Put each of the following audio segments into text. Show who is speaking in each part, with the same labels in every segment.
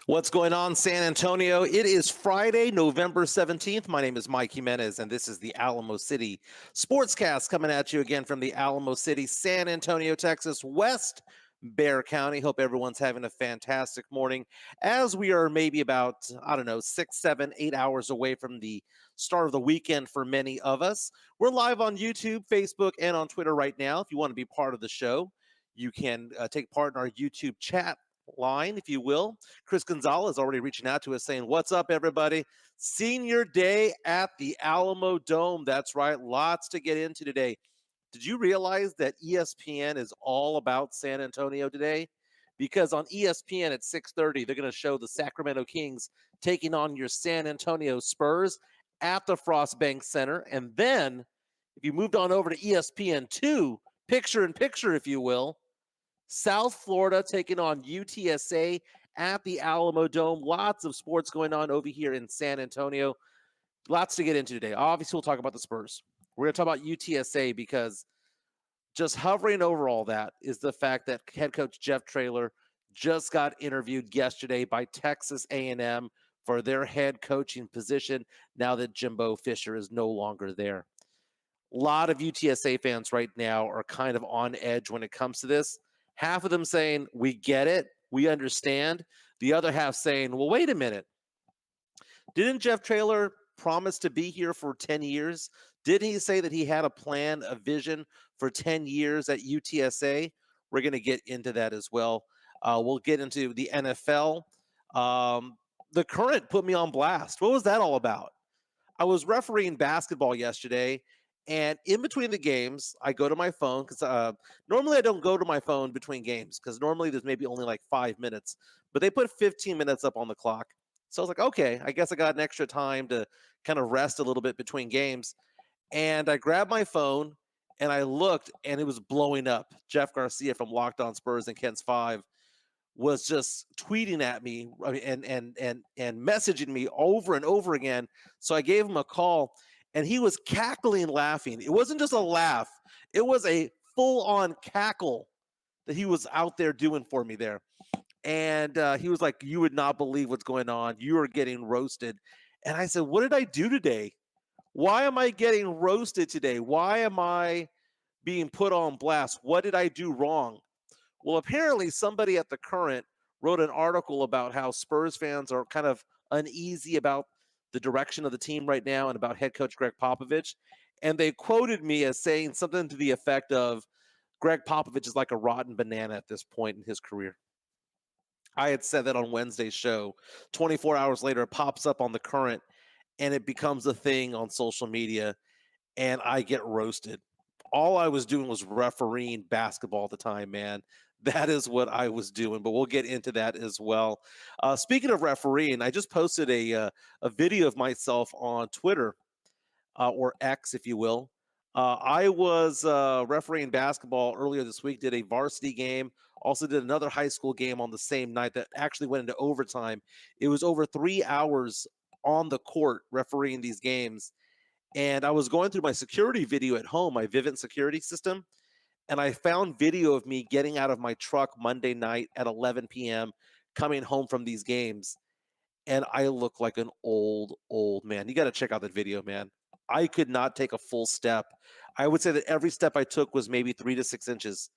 Speaker 1: What's going on, San Antonio? It is Friday, November 17th. My name is Mike Jimenez, and this is the Alamo City Sportscast coming at you again from the Alamo City, San Antonio, Texas, West Bexar County. Hope everyone's having a fantastic morning as we are maybe about, 6, 7, 8 hours away from the start of the weekend for many of us. We're live on YouTube, Facebook, and on Twitter right now. If you want to be part of the show, you can take part in our YouTube chat line, if you will. Chris Gonzalez already reaching out to us saying, what's up, everybody? Senior day at the Alamo Dome. That's right. Lots to get into today. Did you realize that ESPN is all about San Antonio today? Because on ESPN at 6:30, they're going to show the Sacramento Kings taking on your San Antonio Spurs at the Frostbank Center. And then if you moved on over to ESPN2, picture in picture, if you will, South Florida taking on UTSA at the Alamo Dome. Lots of sports going on over here in San Antonio. Lots to get into today. Obviously, we'll talk about the Spurs. We're going to talk about UTSA because just hovering over all that is the fact that head coach Jeff Traylor just got interviewed yesterday by Texas A&M for their head coaching position now that Jimbo Fisher is no longer there. A lot of UTSA fans right now are kind of on edge when it comes to this. Half of them saying, we get it, we understand. The other half saying, well, wait a minute. Didn't Jeff Traylor promise to be here for 10 years? Didn't he say that he had a plan, a vision for 10 years at UTSA? We're going to get into that as well. We'll get into the NFL. The Current put me on blast. What was that all about? I was refereeing basketball yesterday, and in between the games, I go to my phone because normally I don't go to my phone between games because normally there's maybe only like 5 minutes, but they put 15 minutes up on the clock. So I was like, okay, I guess I got an extra time to kind of rest a little bit between games. And I grabbed my phone and I looked, and it was blowing up. Jeff Garcia from Locked On Spurs and Kent's 5 was just tweeting at me and messaging me over and over again. So I gave him a call, and he was cackling, laughing. It wasn't just a laugh. It was a full-on cackle that he was out there doing for me there. And he was like, you would not believe what's going on. You are getting roasted. And I said, what did I do today? Why am I getting roasted today? Why am I being put on blast? What did I do wrong? Well, apparently somebody at the Current wrote an article about how Spurs fans are kind of uneasy about the direction of the team right now and about head coach Gregg Popovich. And they quoted me as saying something to the effect of, Gregg Popovich is like a rotten banana at this point in his career. I had said that on Wednesday's show. 24 hours later, it pops up on the Current, and it becomes a thing on social media, and I get roasted. All I was doing was refereeing basketball at the time, man. That is what I was doing, but we'll get into that as well. Speaking of refereeing, I just posted a video of myself on Twitter, or X, if you will. I was refereeing basketball earlier this week, did a varsity game, also did another high school game on the same night that actually went into overtime. It was over 3 hours on the court refereeing these games. And I was going through my security video at home, my Vivint security system, and I found video of me getting out of my truck Monday night at 11 p.m., coming home from these games, and I look like an old man. You got to check out that video, man. I could not take a full step. I would say that every step I took was maybe 3 to 6 inches,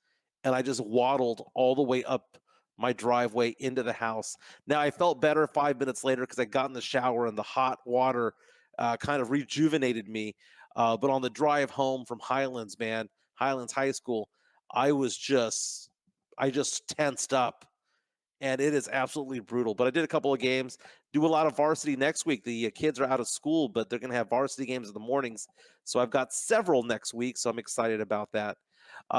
Speaker 1: and I just waddled all the way up my driveway into the house. Now, I felt better 5 minutes later because I got in the shower and the hot water kind of rejuvenated me. But on the drive home from Highlands, man, Highlands High School, I just tensed up, and it is absolutely brutal. But I did a couple of games, do a lot of varsity next week. The kids are out of school, but they're going to have varsity games in the mornings. So I've got several next week, so I'm excited about that.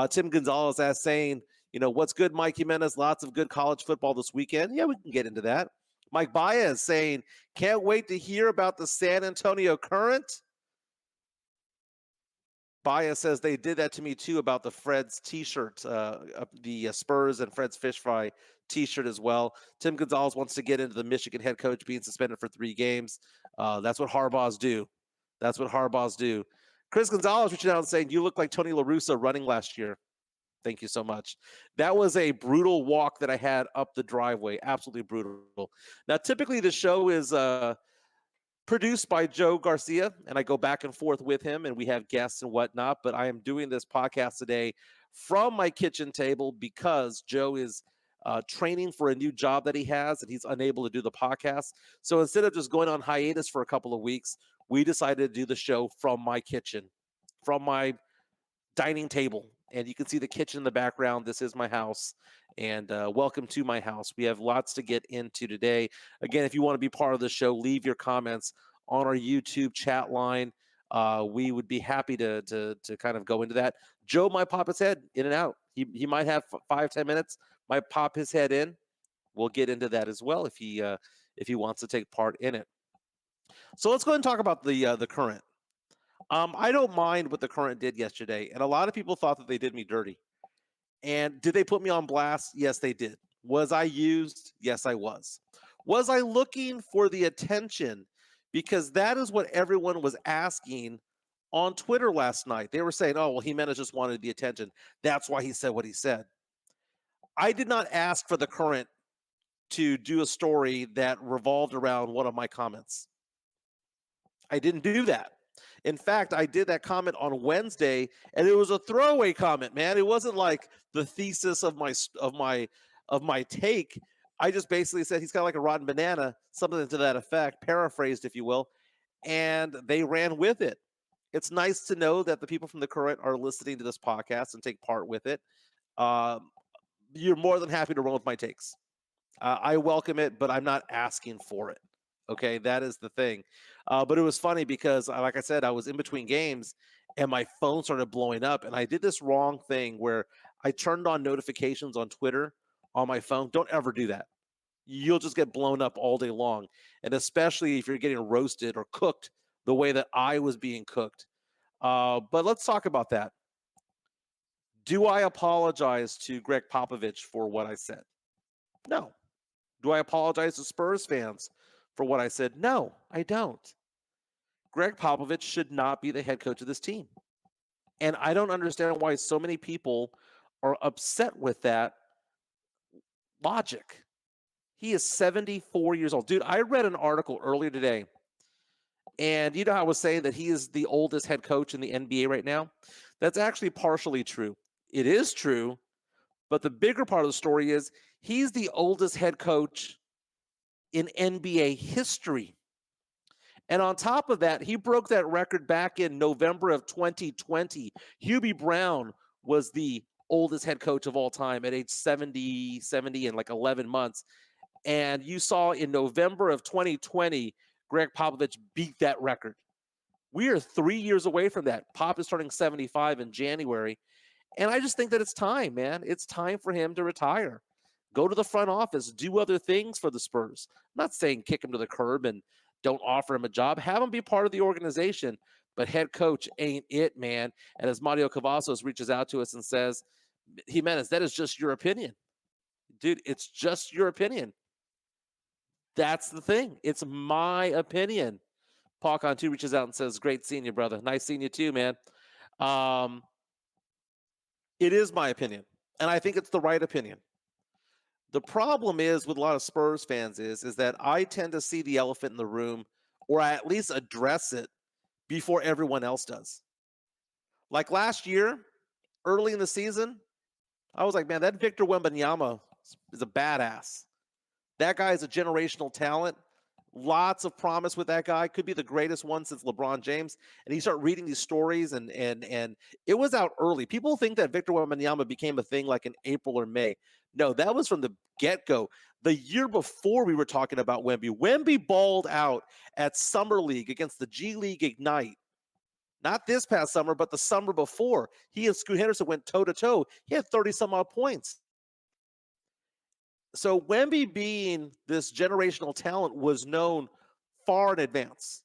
Speaker 1: Tim Gonzalez asked, saying, what's good, Mike Jimenez? Lots of good college football this weekend. Yeah, we can get into that. Mike Baez saying, can't wait to hear about the San Antonio Current. Baez says they did that to me too about the Fred's t-shirt, the Spurs and Fred's Fish Fry t-shirt as well. Tim Gonzalez wants to get into the Michigan head coach being suspended for 3 games. That's what Harbaughs do. Chris Gonzalez reaching out and saying, you look like Tony La Russa running last year. Thank you so much. That was a brutal walk that I had up the driveway. Absolutely brutal. Now, typically the show is produced by Joe Garcia, and I go back and forth with him, and we have guests and whatnot. But I am doing this podcast today from my kitchen table because Joe is training for a new job that he has, and he's unable to do the podcast. So instead of just going on hiatus for a couple of weeks, we decided to do the show from my kitchen, from my dining table. And you can see the kitchen in the background. This is my house. And welcome to my house. We have lots to get into today. Again, if you want to be part of the show, leave your comments on our YouTube chat line. We would be happy to kind of go into that. Joe might pop his head in and out. He might have 5-10 minutes. Might pop his head in. We'll get into that as well if he wants to take part in it. So let's go ahead and talk about the current. I don't mind what the current did yesterday, and a lot of people thought that they did me dirty. And did they put me on blast? Yes, they did. Was I used? Yes, I was. Was I looking for the attention? Because that is what everyone was asking on Twitter last night. They were saying, oh, well, Jimenez just wanted the attention. That's why he said what he said. I did not ask for the current to do a story that revolved around one of my comments. I didn't do that. In fact, I did that comment on Wednesday, and it was a throwaway comment, man. It wasn't like the thesis of my take. I just basically said he's kind of like a rotten banana, something to that effect, paraphrased, if you will, and they ran with it. It's nice to know that the people from the current are listening to this podcast and take part with it. You're more than happy to run with my takes. I welcome it, but I'm not asking for it. Okay, that is the thing. But it was funny because, like I said, I was in between games and my phone started blowing up. And I did this wrong thing where I turned on notifications on Twitter on my phone. Don't ever do that. You'll just get blown up all day long. And especially if you're getting roasted or cooked the way that I was being cooked. But let's talk about that. Do I apologize to Gregg Popovich for what I said? No. Do I apologize to Spurs fans for what I said? No, I don't. Gregg Popovich should not be the head coach of this team. And I don't understand why so many people are upset with that logic. He is 74 years old. Dude, I read an article earlier today, and you know how I was saying that he is the oldest head coach in the NBA right now? That's actually partially true. It is true, but the bigger part of the story is he's the oldest head coach in NBA history. And on top of that, he broke that record back in November of 2020. Hubie Brown was the oldest head coach of all time at age 70 and like 11 months. And you saw in November of 2020, Gregg Popovich beat that record. We are 3 years away from that. Pop is turning 75 in January. And I just think that it's time, man. It's time for him to retire. Go to the front office, do other things for the Spurs. I'm not saying kick him to the curb and don't offer him a job. Have him be part of the organization, but head coach ain't it, man. And as Mario Cavazos reaches out to us and says, Jimenez, that is just your opinion. Dude, it's just your opinion. That's the thing. It's my opinion. Paul Cantu reaches out and says, great seeing you, brother. Nice seeing you too, man. It is my opinion, and I think it's the right opinion. The problem is with a lot of Spurs fans is that I tend to see the elephant in the room, or I at least address it before everyone else does. Like last year, early in the season, I was like, man, that Victor Wembanyama is a badass. That guy is a generational talent. Lots of promise with that guy. Could be the greatest one since LeBron James. And you start reading these stories, and it was out early. People think that Victor Wembanyama became a thing like in April or May. No, that was from the get-go. The year before we were talking about Wemby. Wemby balled out at Summer League against the G League Ignite. Not this past summer, but the summer before. He and Scoot Henderson went toe-to-toe. He had 30-some-odd points. So Wemby being this generational talent was known far in advance.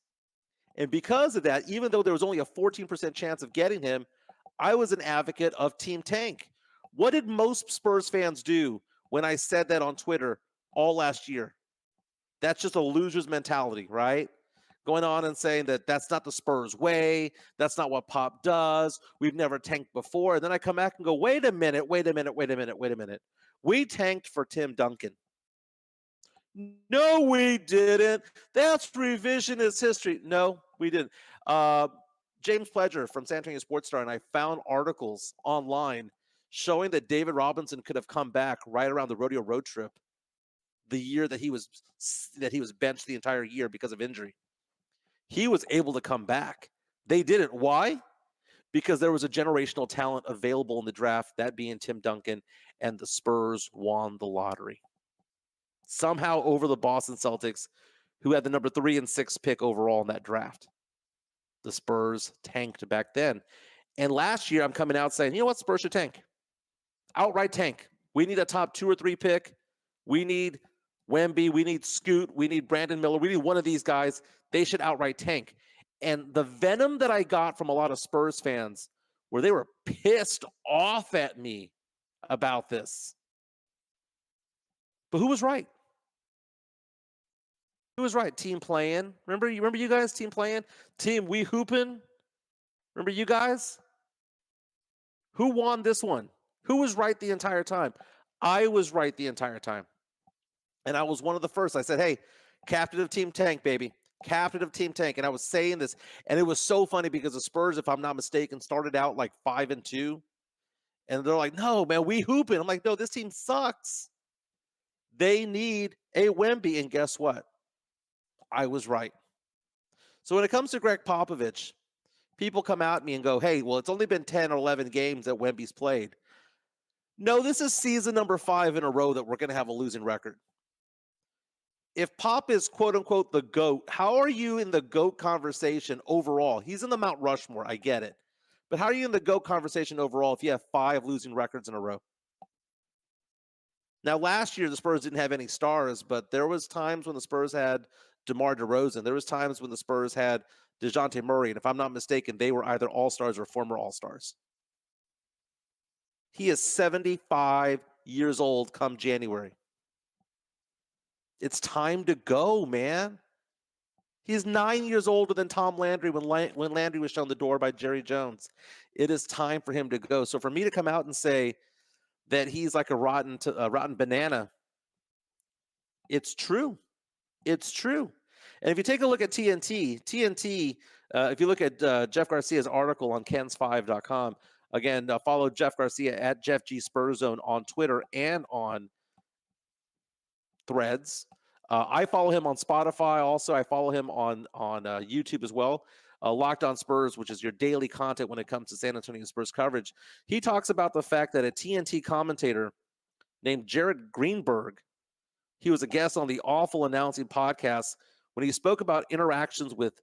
Speaker 1: And because of that, even though there was only a 14% chance of getting him, I was an advocate of Team Tank. What did most Spurs fans do when I said that on Twitter all last year? That's just a loser's mentality, right? going on and saying that that's not the Spurs way. That's not what Pop does. We've never tanked before. And then I come back and go, wait a minute. We tanked for Tim Duncan. No, we didn't. That's revisionist history. No, we didn't. James Pledger from San Antonio Sports Star and I found articles online showing that David Robinson could have come back right around the rodeo road trip, the year that he was benched the entire year because of injury. He was able to come back. They didn't. Why? Because there was a generational talent available in the draft, that being Tim Duncan, and the Spurs won the lottery. Somehow over the Boston Celtics, who had the number 3 and 6 pick overall in that draft. The Spurs tanked back then. And last year, I'm coming out saying, you know what, Spurs should tank. Outright tank. We need a top 2 or 3 pick. We need Wemby. We need Scoot. We need Brandon Miller. We need one of these guys. They should outright tank. And the venom that I got from a lot of Spurs fans, where they were pissed off at me about this. But who was right? Who was right? Team playing. Remember you guys? Team playing. Team we hooping. Remember you guys? Who won this one? Who was right the entire time? I was right the entire time. And I was one of the first. I said, hey, captain of Team Tank, baby. Captain of Team Tank. And I was saying this, and it was so funny because the Spurs, if I'm not mistaken, started out like 5-2. And they're like, no, man, we hooping. I'm like, no, this team sucks. They need a Wemby. And guess what? I was right. So when it comes to Gregg Popovich, people come at me and go, hey, well, it's only been 10 or 11 games that Wemby's played. No, this is season number 5 in a row that we're going to have a losing record. If Pop is quote unquote the GOAT, how are you in the GOAT conversation overall? He's in the Mount Rushmore. I get it. But how are you in the GOAT conversation overall if you have 5 losing records in a row? Now, last year, the Spurs didn't have any stars, but there was times when the Spurs had DeMar DeRozan. There was times when the Spurs had DeJounte Murray. And if I'm not mistaken, they were either all-stars or former all-stars. He is 75 years old come January. It's time to go, man. He's 9 years older than Tom Landry when Landry was shown the door by Jerry Jones. It is time for him to go. So for me to come out and say that he's like a rotten banana, it's true. It's true. And if you take a look at TNT, if you look at Jeff Garcia's article on Kens5.com, again, follow Jeff Garcia at Jeff G Spurs Zone on Twitter and on Threads. I follow him on Spotify. Also, I follow him on YouTube as well. Locked on Spurs, which is your daily content when it comes to San Antonio Spurs coverage. He talks about the fact that a TNT commentator named Jared Greenberg, he was a guest on the Awful Announcing podcast when he spoke about interactions with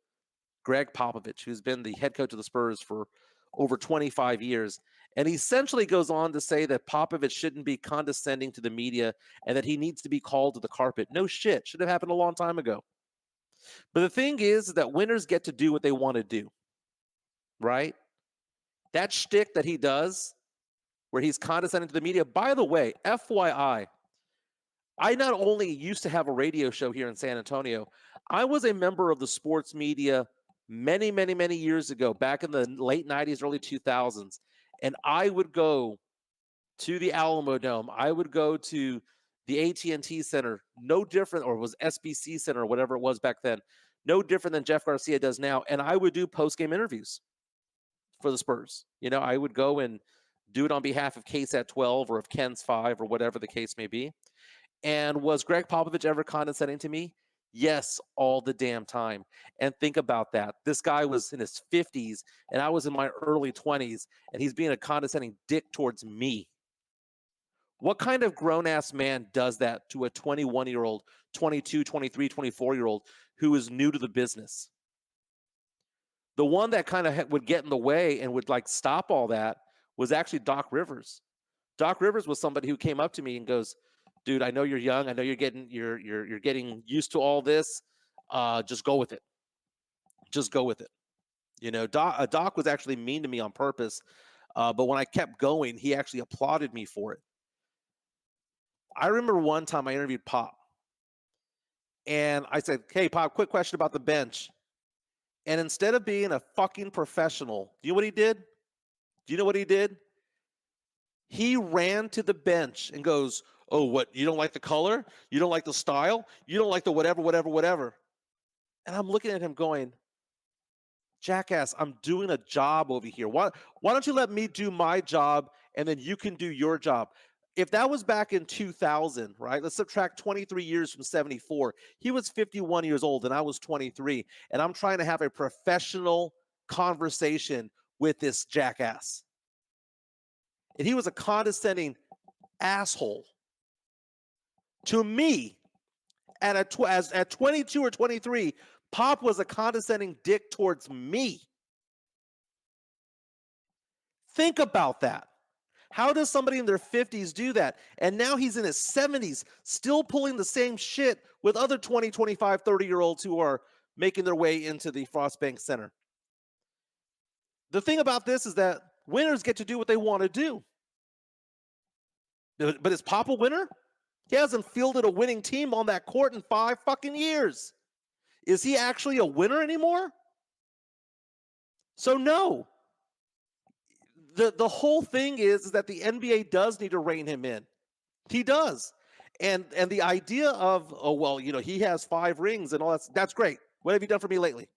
Speaker 1: Gregg Popovich, who's been the head coach of the Spurs for over 25 years. And he essentially goes on to say that Popovich shouldn't be condescending to the media and that he needs to be called to the carpet. No shit. Should have happened a long time ago. But the thing is that winners get to do what they want to do, right? That shtick that he does, where he's condescending to the media. By the way, FYI, I not only used to have a radio show here in San Antonio, I was a member of the sports media many, many, many years ago, back in the late 90s, early 2000s. And I would go to the Alamo Dome. I would go to the AT&T Center, no different, or it was SBC Center, or whatever it was back then, no different than Jeff Garcia does now. And I would do post-game interviews for the Spurs. You know, I would go and do it on behalf of KSAT 12 or of Ken's 5 or whatever the case may be. And was Gregg Popovich ever condescending to me? Yes, all the damn time. And think about that. This guy was in his 50s, and I was in my early 20s, and he's being a condescending dick towards me. What kind of grown-ass man does that to a 21-year-old, 22, 23, 24-year-old who is new to the business? The one that kind of would get in the way and would like stop all that was actually Doc Rivers. Doc Rivers was somebody who came up to me and goes, dude, I know you're young. I know you're getting used to all this. Just go with it. Just go with it. You know, Doc was actually mean to me on purpose. But when I kept going, he actually applauded me for it. I remember one time I interviewed Pop. And I said, hey, Pop, quick question about the bench. And instead of being a fucking professional, do you know what he did? Do you know what he did? He ran to the bench and goes, "Oh, what? You don't like the color? You don't like the style? You don't like the whatever, whatever, whatever." And I'm looking at him going, "Jackass, I'm doing a job over here. Why don't you let me do my job and then you can do your job?" If that was back in 2000, right? Let's subtract 23 years from 74. He was 51 years old and I was 23. And I'm trying to have a professional conversation with this jackass. And he was a condescending asshole to me. At 22 or 23, Pop was a condescending dick towards me. Think about that. How does somebody in their 50s do that? And now he's in his 70s, still pulling the same shit with other 20, 25, 30-year-olds who are making their way into the Frostbank Center. The thing about this is that winners get to do what they want to do. But is Pop a winner? He hasn't fielded a winning team on that court in 5 fucking years. Is he actually a winner anymore? So no. The whole thing is that the NBA does need to rein him in. He does. And the idea of, oh, well, you know, he has 5 rings and all that's great. What have you done for me lately?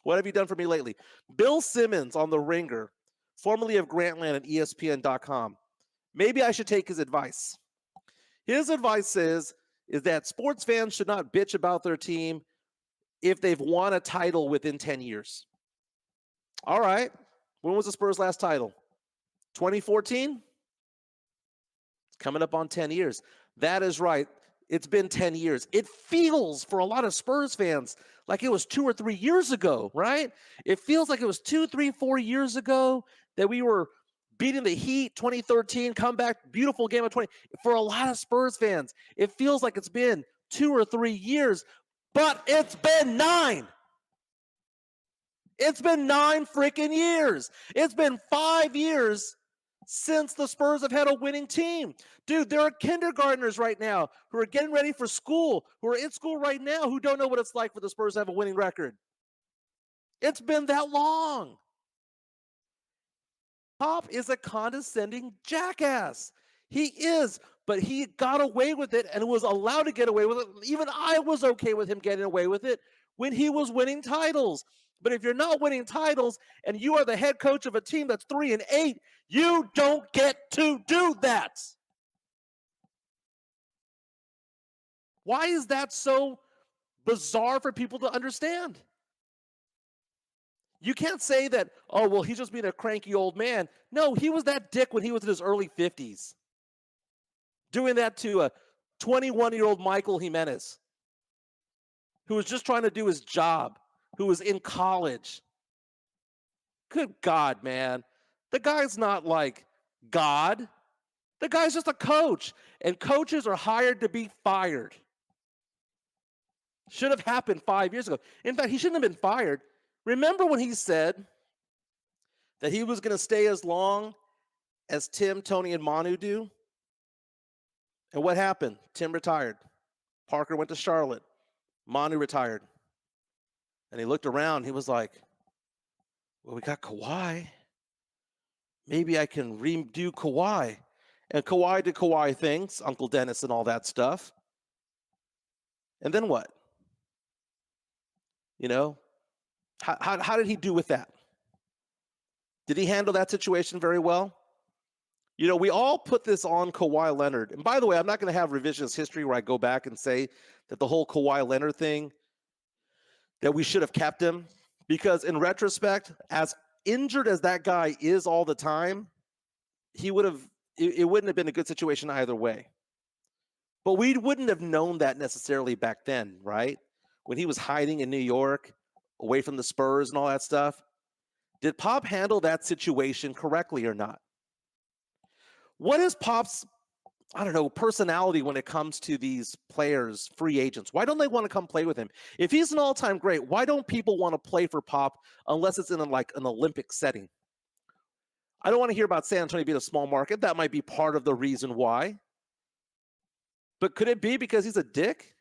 Speaker 1: What have you done for me lately? Bill Simmons on The Ringer, formerly of Grantland and ESPN.com. Maybe I should take his advice. His advice is that sports fans should not bitch about their team if they've won a title within 10 years. All right. When was the Spurs' last title? 2014? It's coming up on 10 years. That is right. It's been 10 years. It feels for a lot of Spurs fans like it was 2 or 3 years ago, right? It feels like it was 2, 3, 4 years ago that we were beating the Heat, 2013, comeback, beautiful game of 20. For a lot of Spurs fans, it feels like it's been 2 or 3 years, but it's been 9. It's been 9 freaking years. It's been 5 years since the Spurs have had a winning team. Dude, there are kindergartners right now who are getting ready for school, who are in school right now, who don't know what it's like for the Spurs to have a winning record. It's been that long. Pop is a condescending jackass. He is, but he got away with it and was allowed to get away with it. Even I was okay with him getting away with it when he was winning titles. But if you're not winning titles and you are the head coach of a team that's 3-8, you don't get to do that. Why is that so bizarre for people to understand? You can't say that, oh, well, he's just being a cranky old man. No, he was that dick when he was in his early 50s. Doing that to a 21-year-old Michael Jimenez, who was just trying to do his job, who was in college. Good God, man. The guy's not like God. The guy's just a coach, and coaches are hired to be fired. Should have happened 5 years ago. In fact, he shouldn't have been fired. Remember when he said that he was going to stay as long as Tim, Tony, and Manu do? And what happened? Tim retired. Parker went to Charlotte. Manu retired. And he looked around. He was like, well, we got Kawhi. Maybe I can redo Kawhi. And Kawhi did Kawhi things, Uncle Dennis and all that stuff. And then what? You know, how did he do with that? Did he handle that situation very well? You know, we all put this on Kawhi Leonard. And by the way, I'm not going to have revisionist history where I go back and say that the whole Kawhi Leonard thing, that we should have kept him. Because in retrospect, as injured as that guy is all the time, he would have, it wouldn't have been a good situation either way. But we wouldn't have known that necessarily back then, right? When he was hiding in New York, away from the Spurs and all that stuff. Did Pop handle that situation correctly or not? What is Pop's, I don't know, personality when it comes to these players, free agents? Why don't they want to come play with him? If he's an all-time great, why don't people want to play for Pop unless it's in like an Olympic setting? I don't want to hear about San Antonio being a small market. That might be part of the reason why. But could it be because he's a dick?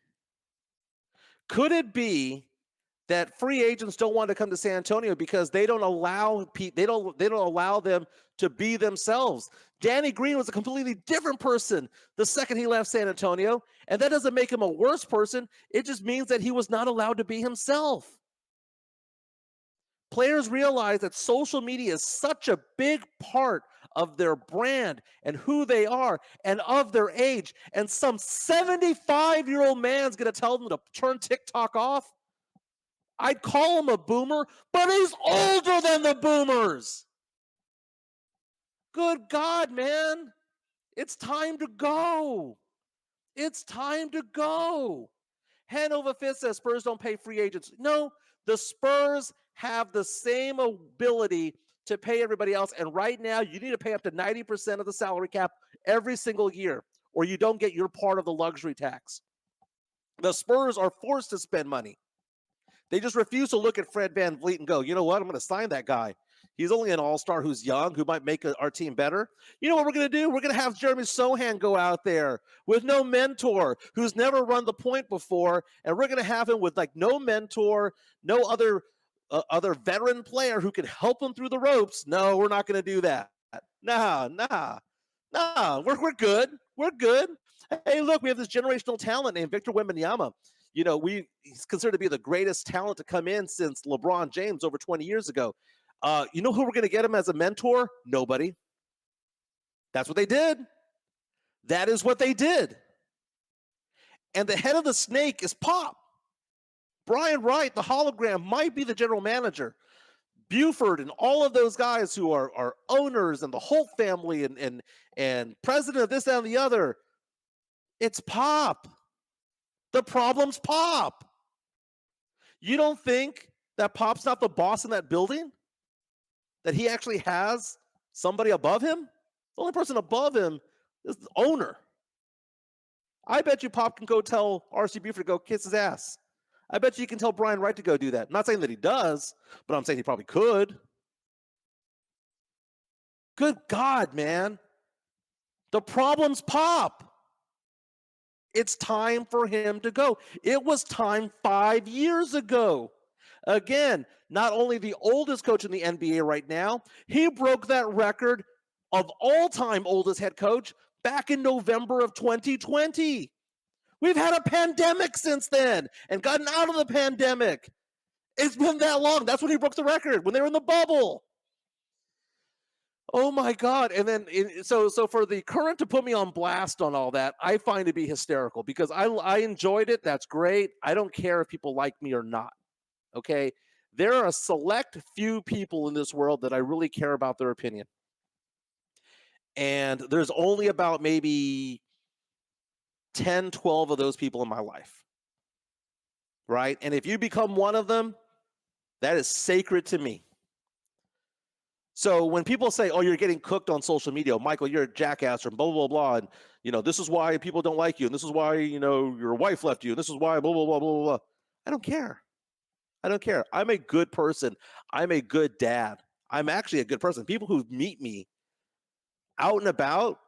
Speaker 1: Could it be that free agents don't want to come to San Antonio because they don't allow them to be themselves. Danny Green was a completely different person the second he left San Antonio, and that doesn't make him a worse person. It just means that he was not allowed to be himself. Players realize that social media is such a big part of their brand and who they are and of their age. And some 75-year-old man's going to tell them to turn TikTok off. I'd call him a boomer, but he's older than the boomers. Good God, man. It's time to go. It's time to go. Hanover Fifth says Spurs don't pay free agents. No, the Spurs have the same ability to pay everybody else. And right now, you need to pay up to 90% of the salary cap every single year, or you don't get your part of the luxury tax. The Spurs are forced to spend money. They just refuse to look at Fred VanVleet and go, you know what, I'm going to sign that guy. He's only an all-star who's young, who might make our team better. You know what we're going to do? We're going to have Jeremy Sohan go out there with no mentor, who's never run the point before, and we're going to have him with like no mentor, no other veteran player who can help him through the ropes. No, we're not going to do that. Nah. We're good. We're good. Hey, look, we have this generational talent named Victor Wembanyama. You know, he's considered to be the greatest talent to come in since LeBron James over 20 years ago. You know who we're going to get him as a mentor? Nobody. That's what they did. That is what they did. And the head of the snake is Pop. Brian Wright, the hologram, might be the general manager. Buford and all of those guys who are owners and the Holt family and president of this, that, and the other. It's Pop. The problem's Pop. You don't think that Pop's not the boss in that building? That he actually has somebody above him? The only person above him is the owner. I bet you Pop can go tell R.C. Buford to go kiss his ass. I bet you can tell Brian Wright to go do that. I'm not saying that he does, but I'm saying he probably could. Good God, man. The problem's Pop. It's time for him to go. It was time 5 years ago. Again, not only the oldest coach in the NBA right now, he broke that record of all-time oldest head coach back in November of 2020. We've had a pandemic since then and gotten out of the pandemic. It's been that long. That's when he broke the record, when they were in the bubble. Oh my God. And then, so for the Current to put me on blast on all that, I find it to be hysterical because I enjoyed it. That's great. I don't care if people like me or not. Okay. There are a select few people in this world that I really care about their opinion. And there's only about maybe 10, 12 of those people in my life. Right. And if you become one of them, that is sacred to me. So when people say, oh, you're getting cooked on social media, Michael, you're a jackass or blah, blah, blah. And, you know, this is why people don't like you. And this is why, you know, your wife left you. And this is why blah, blah, blah, blah, blah. I don't care. I don't care. I'm a good person. I'm a good dad. I'm actually a good person. People who meet me out and about,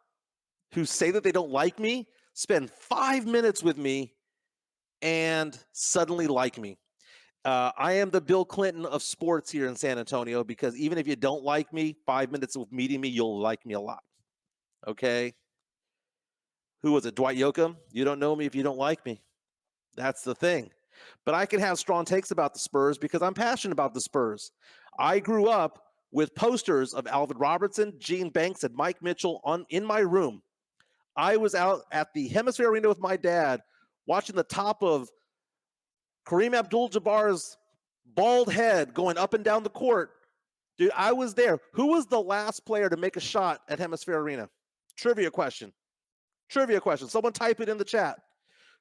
Speaker 1: who say that they don't like me, spend 5 minutes with me and suddenly like me. I am the Bill Clinton of sports here in San Antonio because even if you don't like me, 5 minutes of meeting me, you'll like me a lot. Okay? Who was it? Dwight Yoakam? You don't know me if you don't like me. That's the thing. But I can have strong takes about the Spurs because I'm passionate about the Spurs. I grew up with posters of Alvin Robertson, Gene Banks, and Mike Mitchell in my room. I was out at the Hemisphere Arena with my dad watching the top of Kareem Abdul-Jabbar's bald head going up and down the court. Dude, I was there. Who was the last player to make a shot at Hemisphere Arena? Trivia question. Someone type it in the chat.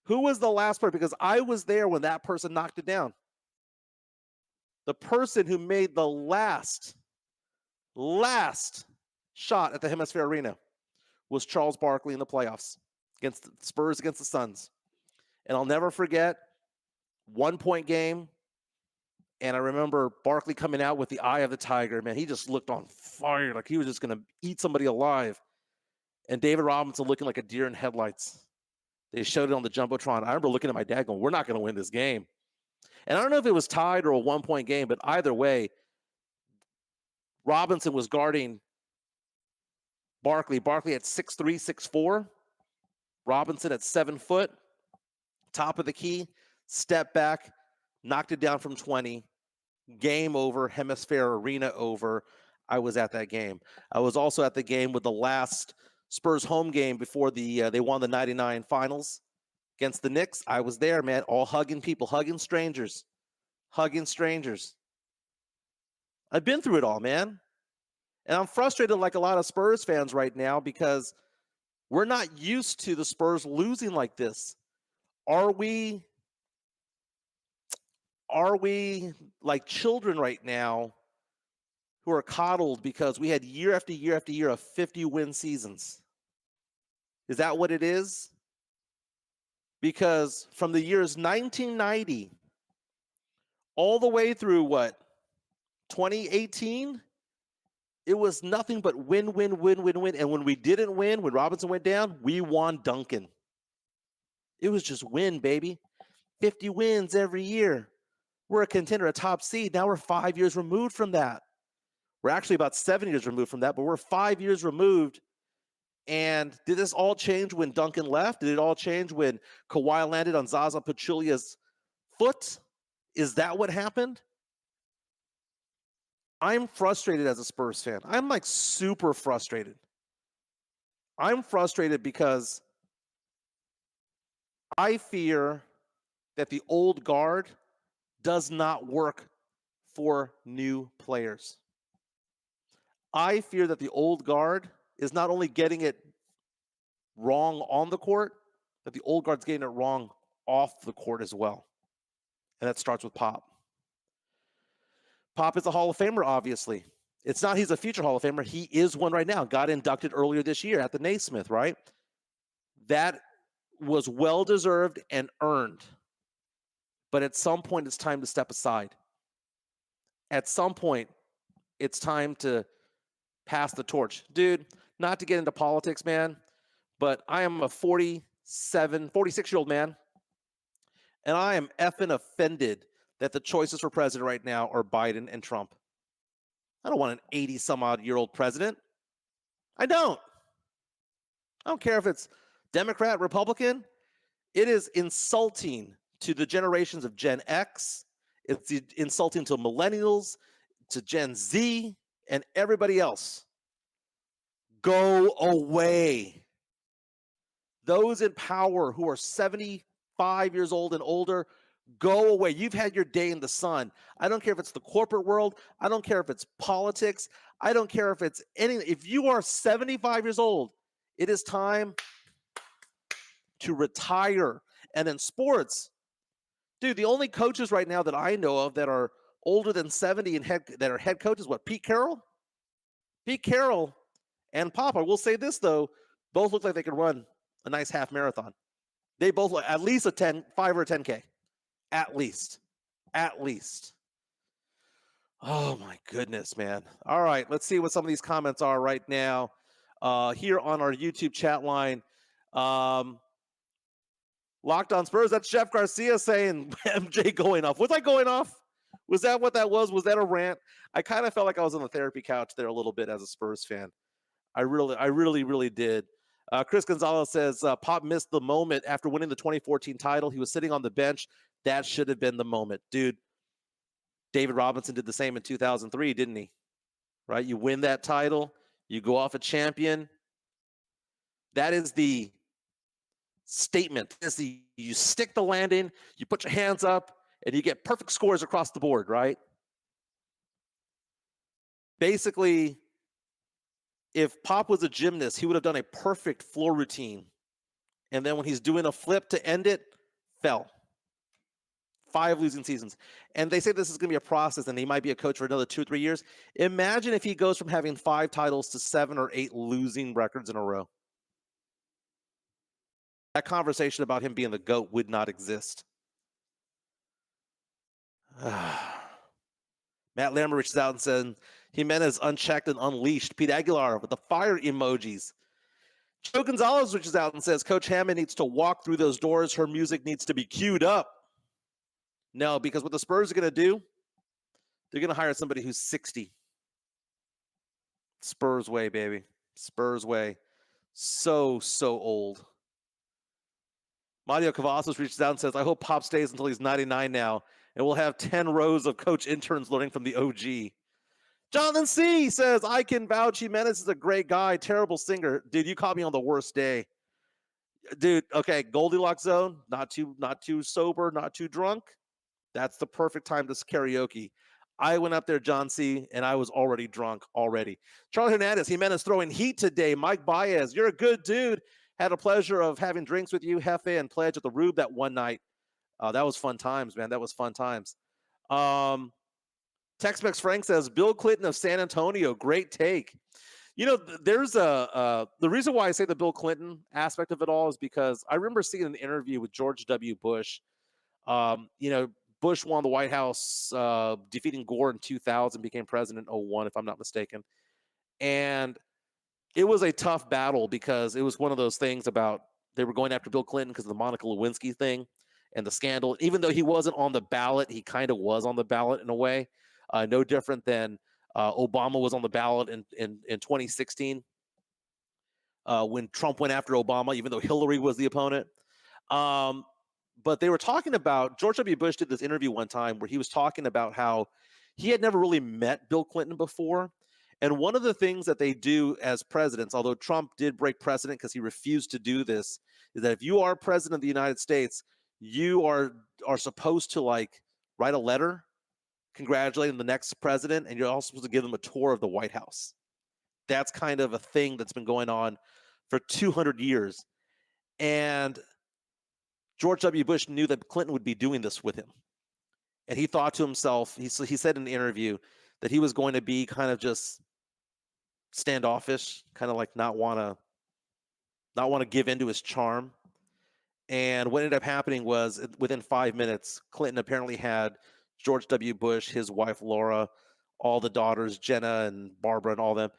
Speaker 1: Who was the last player? Because I was there when that person knocked it down. The person who made the last shot at the Hemisphere Arena was Charles Barkley in the playoffs against the Spurs against the Suns. And I'll never forget, 1-point game. And I remember Barkley coming out with the eye of the tiger. Man, he just looked on fire, like he was just going to eat somebody alive. And David Robinson looking like a deer in headlights. They showed it on the Jumbotron. I remember looking at my dad going, we're not going to win this game. And I don't know if it was tied or a 1-point game, but either way, Robinson was guarding Barkley. Barkley at 6'3", 6'4". Robinson at 7 foot. Top of the key. Step back. Knocked it down from 20. Game over. Hemisphere Arena over. I was at that game. I was also at the game with the last Spurs home game before they won the 99 finals against the Knicks. I was there, man, all hugging people, hugging strangers. I've been through it all, man. And I'm frustrated like a lot of Spurs fans right now because we're not used to the Spurs losing like this. Are we like children right now who are coddled because we had year after year after year of 50-win seasons? Is that what it is? Because from the years 1990 all the way through 2018, it was nothing but win. And when we didn't win, when Robinson went down, we won Duncan. It was just win, baby. 50 wins every year. We're a contender, a top seed. Now we're 5 years removed from that. We're actually about 7 years removed from that, but we're 5 years removed. And did this all change when Duncan left? Did it all change when Kawhi landed on Zaza Pachulia's foot? Is that what happened? I'm frustrated as a Spurs fan. I'm like super frustrated. I'm frustrated because I fear that the old guard does not work for new players. I fear that the old guard is not only getting it wrong on the court, but the old guard's getting it wrong off the court as well. And that starts with Pop. Pop is a Hall of Famer, obviously. It's not he's a future Hall of Famer. He is one right now. Got inducted earlier this year at the Naismith, right? That was well-deserved and earned. But at some point, it's time to step aside. At some point, it's time to pass the torch. Dude, not to get into politics, man, but I am a 46-year-old man, and I am effing offended that the choices for president right now are Biden and Trump. I don't want an 80-some-odd-year-old president. I don't care if it's Democrat, Republican. It is insulting to the generations of Gen X. It's insulting to millennials, to Gen Z, and everybody else. Go away. Those in power who are 75 years old and older, go away. You've had your day in the sun. I don't care if it's the corporate world. I don't care if it's politics. I don't care if it's anything. If you are 75 years old, it is time to retire. And in sports, dude, the only coaches right now that I know of that are older than 70 and that are head coaches, Pete Carroll? Pete Carroll and Pop. I will say this, though. Both look like they could run a nice half marathon. They both look at least a 5 or 10K. At least. Oh, my goodness, man. All right, let's see what some of these comments are right now here on our YouTube chat line. Locked on Spurs, that's Jeff Garcia saying MJ going off. Was I going off? Was that what that was? Was that a rant? I kind of felt like I was on the therapy couch there a little bit as a Spurs fan. I really did. Chris Gonzalez says, Pop missed the moment after winning the 2014 title. He was sitting on the bench. That should have been the moment. Dude, David Robinson did the same in 2003, didn't he? Right? You win that title. You go off a champion. That is the statement. You stick the landing, you put your hands up, and you get perfect scores across the board, right? Basically, if Pop was a gymnast, he would have done a perfect floor routine. And then when he's doing a flip to end it, fell. 5 losing seasons. And they say this is going to be a process and he might be a coach for another 2 or 3 years. Imagine if he goes from having 5 titles to 7 or 8 losing records in a row. That conversation about him being the GOAT would not exist. Matt Lambert reaches out and says, Jimenez unchecked and unleashed. Pete Aguilar with the fire emojis. Joe Gonzalez reaches out and says, Coach Hammond needs to walk through those doors. Her music needs to be queued up. No, because what the Spurs are going to do, they're going to hire somebody who's 60. Spurs way, baby. Spurs way. So old. Mario Cavazos reaches out and says, I hope Pop stays until he's 99 now, and we'll have 10 rows of coach interns learning from the OG. Jonathan C. says, I can vouch Jimenez is a great guy, terrible singer. Dude, you caught me on the worst day. Dude, okay, Goldilocks zone, not too sober, not too drunk. That's the perfect time to karaoke. I went up there, John C., and I was already drunk already. Charlie Hernandez, Jimenez throwing heat today. Mike Baez, you're a good dude. Had a pleasure of having drinks with you, Hefe, and Pledge at the Rube that one night. That was fun times, man. That was fun times. Tex-Mex Frank says, Bill Clinton of San Antonio, great take. There's the reason why I say the Bill Clinton aspect of it all is because I remember seeing an interview with George W. Bush. Bush won the White House, defeating Gore in 2000, became president in 2001, if I'm not mistaken. And it was a tough battle because it was one of those things about they were going after Bill Clinton because of the Monica Lewinsky thing and the scandal. Even though he wasn't on the ballot, he kind of was on the ballot in a way. No different than Obama was on the ballot in 2016 when Trump went after Obama, even though Hillary was the opponent. But they were talking about, George W. Bush did this interview one time where he was talking about how he had never really met Bill Clinton before. And one of the things that they do as presidents, although Trump did break precedent because he refused to do this, is that if you are president of the United States, you are supposed to write a letter congratulating the next president, and you're also supposed to give them a tour of the White House. That's kind of a thing that's been going on for 200 years. And George W. Bush knew that Clinton would be doing this with him. And he thought to himself, he said in the interview that he was going to be kind of just standoffish, kind of like not want to give into his charm. And what ended up happening was within 5 minutes, Clinton apparently had George W. Bush, his wife, Laura, all the daughters, Jenna and Barbara and all them,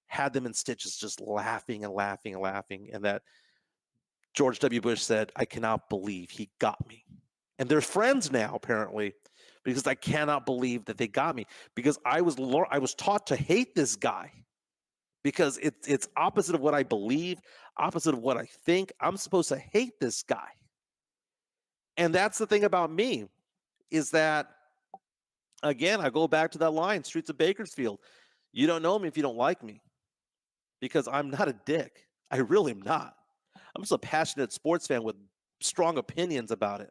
Speaker 1: had them in stitches just laughing and laughing and laughing. And that George W. Bush said, I cannot believe he got me. And they're friends now, apparently, because I cannot believe that they got me. Because I was taught to hate this guy because it's opposite of what I believe, opposite of what I think. I'm supposed to hate this guy. And that's the thing about me, is that, again, I go back to that line, Streets of Bakersfield. You don't know me if you don't like me, because I'm not a dick. I really am not. I'm just a passionate sports fan with strong opinions about it.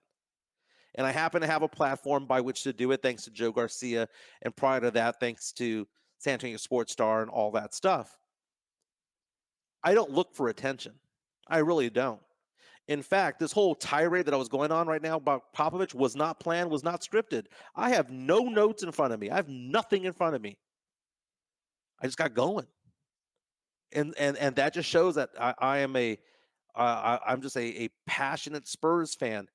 Speaker 1: And I happen to have a platform by which to do it, thanks to Joe Garcia. And prior to that, thanks to San Antonio Sports Star and all that stuff. I don't look for attention. I really don't. In fact, this whole tirade that I was going on right now about Popovich was not planned, was not scripted. I have no notes in front of me. I have nothing in front of me. I just got going. And that just shows that I'm just a passionate Spurs fan.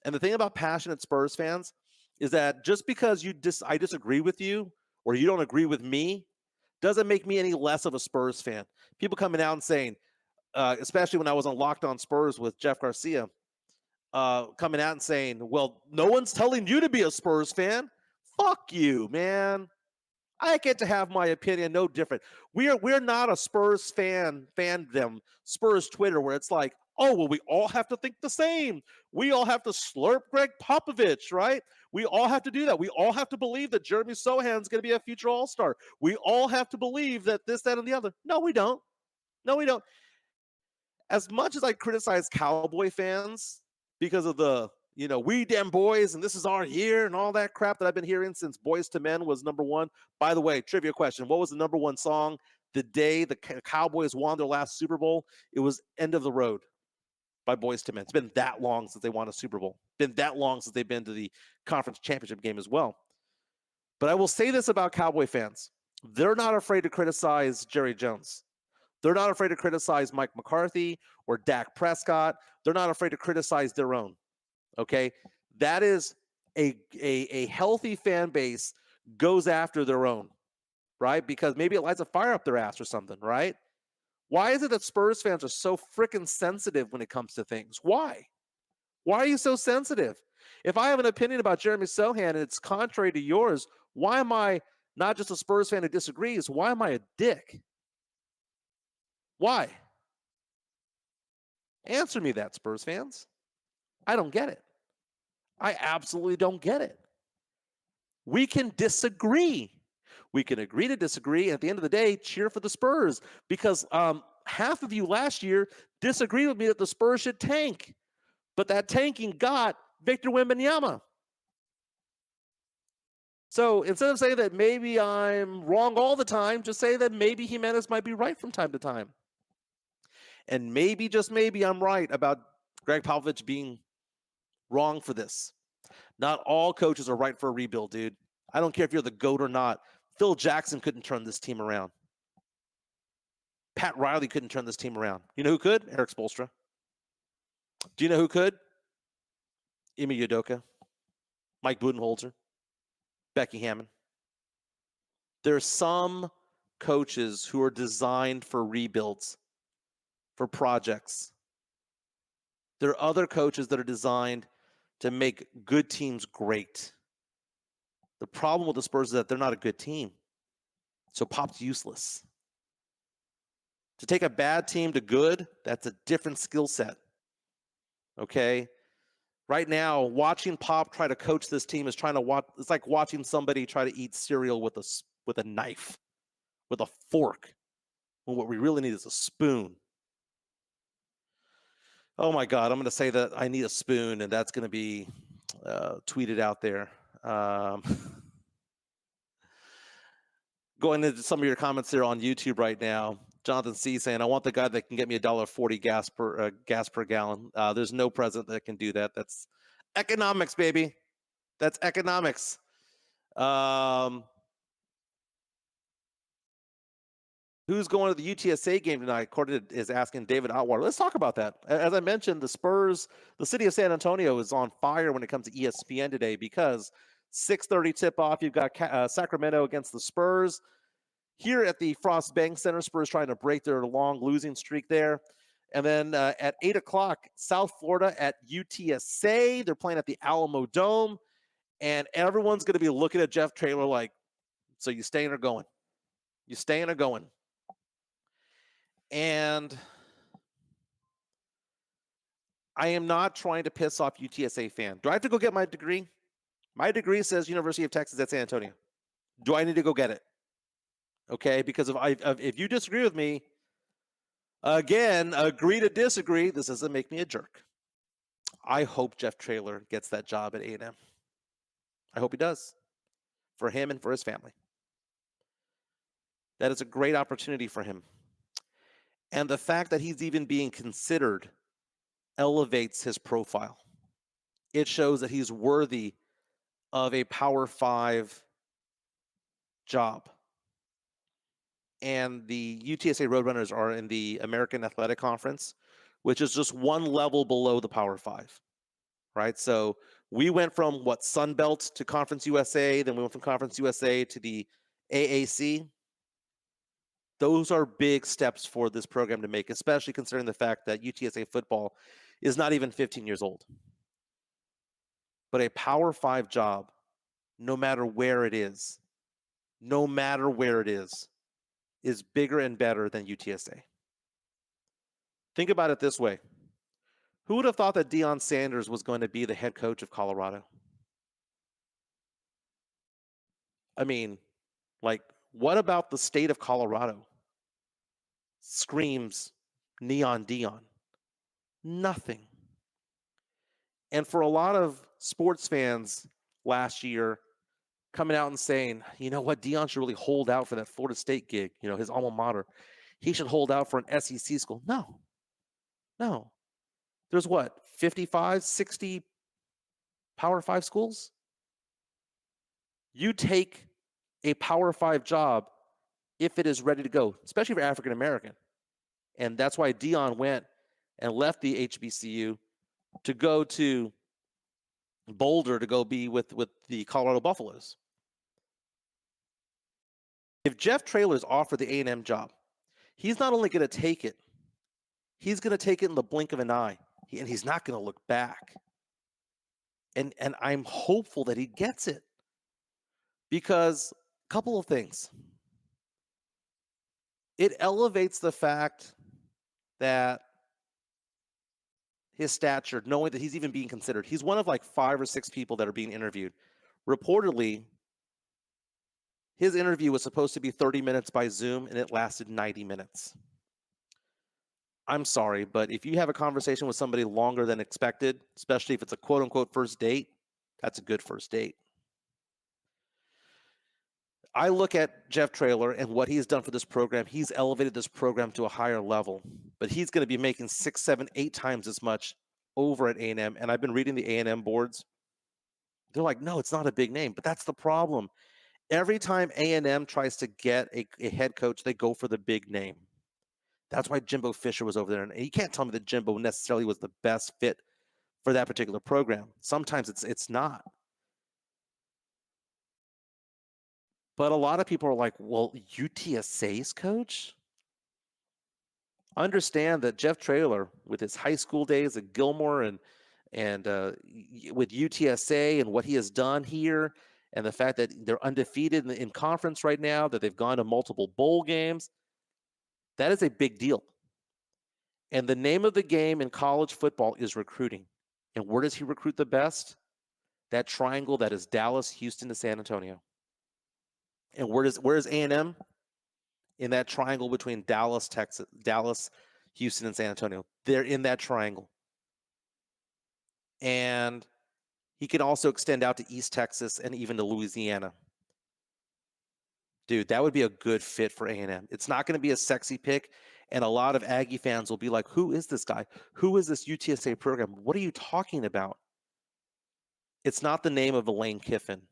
Speaker 1: And the thing about passionate Spurs fans is that just because I disagree with you or you don't agree with me doesn't make me any less of a Spurs fan. People coming out and saying, especially when I was on Locked On Spurs with Jeff Garcia, coming out and saying, well, no one's telling you to be a Spurs fan. Fuck you, man. I get to have my opinion, no different. We're not a Spurs fandom, Spurs Twitter, where it's like, oh, well, we all have to think the same. We all have to slurp Gregg Popovich, right? We all have to do that. We all have to believe that Jeremy Sohan's going to be a future All-Star. We all have to believe that this, that, and the other. No, we don't. No, we don't. As much as I criticize Cowboy fans because of the, we damn boys and this is our year and all that crap that I've been hearing since Boys to Men was number one. By the way, trivia question, what was the number one song the day the Cowboys won their last Super Bowl? It was End of the Road by Boys to Men. It's been that long since they won a Super Bowl. Been that long since they've been to the conference championship game as well. But I will say this about Cowboy fans. They're not afraid to criticize Jerry Jones. They're not afraid to criticize Mike McCarthy or Dak Prescott. They're not afraid to criticize their own. Okay? That is a healthy fan base goes after their own, right? Because maybe it lights a fire up their ass or something, right? Why is it that Spurs fans are so freaking sensitive when it comes to things? Why? Why are you so sensitive? If I have an opinion about Jeremy Sohan and it's contrary to yours, why am I not just a Spurs fan who disagrees? Why am I a dick? Why? Answer me that, Spurs fans. I don't get it. I absolutely don't get it. We can disagree. We can agree to disagree. And at the end of the day, cheer for the Spurs, because half of you last year disagreed with me that the Spurs should tank. But that tanking got Victor Wembanyama. So instead of saying that maybe I'm wrong all the time, just say that maybe Jimenez might be right from time to time. And maybe, just maybe, I'm right about Gregg Popovich being wrong for this. Not all coaches are right for a rebuild, dude. I don't care if you're the GOAT or not. Phil Jackson couldn't turn this team around. Pat Riley couldn't turn this team around. You know who could? Eric Spoelstra. Do you know who could? Ime Udoka, Mike Budenholzer, Becky Hammond. There are some coaches who are designed for rebuilds, for projects. There are other coaches that are designed to make good teams great. The problem with the Spurs is that they're not a good team. So Pop's useless. To take a bad team to good, that's a different skill set. Okay? Right now, watching Pop try to coach this team is trying to watch. It's like watching somebody try to eat cereal with a knife, with a fork. When what we really need is a spoon. Oh my God, I'm going to say that I need a spoon, and that's going to be tweeted out there. Going into some of your comments there on YouTube right now, Jonathan C. saying, I want the guy that can get me $1.40 gas per gallon. There's no president that can do that. That's economics, baby. That's economics. Who's going to the UTSA game tonight? Courtney is asking David Otwater. Let's talk about that. As I mentioned, the Spurs, the city of San Antonio is on fire when it comes to ESPN today, because 6:30 tip-off, you've got Sacramento against the Spurs. Here at the Frost Bank Center, Spurs trying to break their long losing streak there. And then at 8 o'clock, South Florida at UTSA. They're playing at the Alamo Dome. And everyone's going to be looking at Jeff Traylor like, so you staying or going? You staying or going? And I am not trying to piss off UTSA fan. Do I have to go get my degree? My degree says University of Texas at San Antonio. Do I need to go get it? Okay, because if you disagree with me, again, agree to disagree. This doesn't make me a jerk. I hope Jeff Traylor gets that job at A&M. I hope he does, for him and for his family. That is a great opportunity for him. And the fact that he's even being considered elevates his profile. It shows that he's worthy of a Power 5 job. And the UTSA Roadrunners are in the American Athletic Conference, which is just one level below the Power 5, right? So we went from Sun Belt to Conference USA, then we went from Conference USA to the AAC. Those are big steps for this program to make, especially considering the fact that UTSA football is not even 15 years old. But a Power 5 job, no matter where it is, is bigger and better than UTSA. Think about it this way. Who would have thought that Deion Sanders was going to be the head coach of Colorado? I mean, like, what about the state of Colorado screams Neon Deion? Nothing. And for a lot of sports fans last year, coming out and saying, you know what, Deion should really hold out for that Florida State gig, his alma mater. He should hold out for an SEC school. No. There's 55, 60 Power 5 schools? You take a Power 5 job if it is ready to go, especially for African American. And that's why Deion went and left the HBCU to go to Boulder to go be with the Colorado Buffaloes. If Jeff Traylor is offered the A&M job, he's not only going to take it, he's going to take it in the blink of an eye, and he's not going to look back. And I'm hopeful that he gets it, because a couple of things. It elevates the fact that his stature, knowing that he's even being considered. He's one of like 5 or 6 people that are being interviewed. Reportedly, his interview was supposed to be 30 minutes by Zoom, and it lasted 90 minutes. I'm sorry, but if you have a conversation with somebody longer than expected, especially if it's a quote unquote first date, that's a good first date. I look at Jeff Traylor and what he's done for this program. He's elevated this program to a higher level, but he's going to be making 6, 7, 8 times as much over at A&M. And I've been reading the A&M boards. They're like, no, it's not a big name, but that's the problem. Every time A&M tries to get a head coach, they go for the big name. That's why Jimbo Fisher was over there. And you can't tell me that Jimbo necessarily was the best fit for that particular program. Sometimes it's not. But a lot of people are like, well, UTSA's coach? Understand that Jeff Traylor, with his high school days at Gilmore and with UTSA and what he has done here, and the fact that they're undefeated in conference right now, that they've gone to multiple bowl games, that is a big deal. And the name of the game in college football is recruiting. And where does he recruit the best? That triangle that is Dallas, Houston, to San Antonio. And where is A&M? In that triangle between Dallas, Texas, Dallas, Houston, and San Antonio. They're in that triangle. And he can also extend out to East Texas and even to Louisiana. Dude, that would be a good fit for A&M. It's not going to be a sexy pick, and a lot of Aggie fans will be like, who is this guy? Who is this UTSA program? What are you talking about? It's not the name of a Lane Kiffin.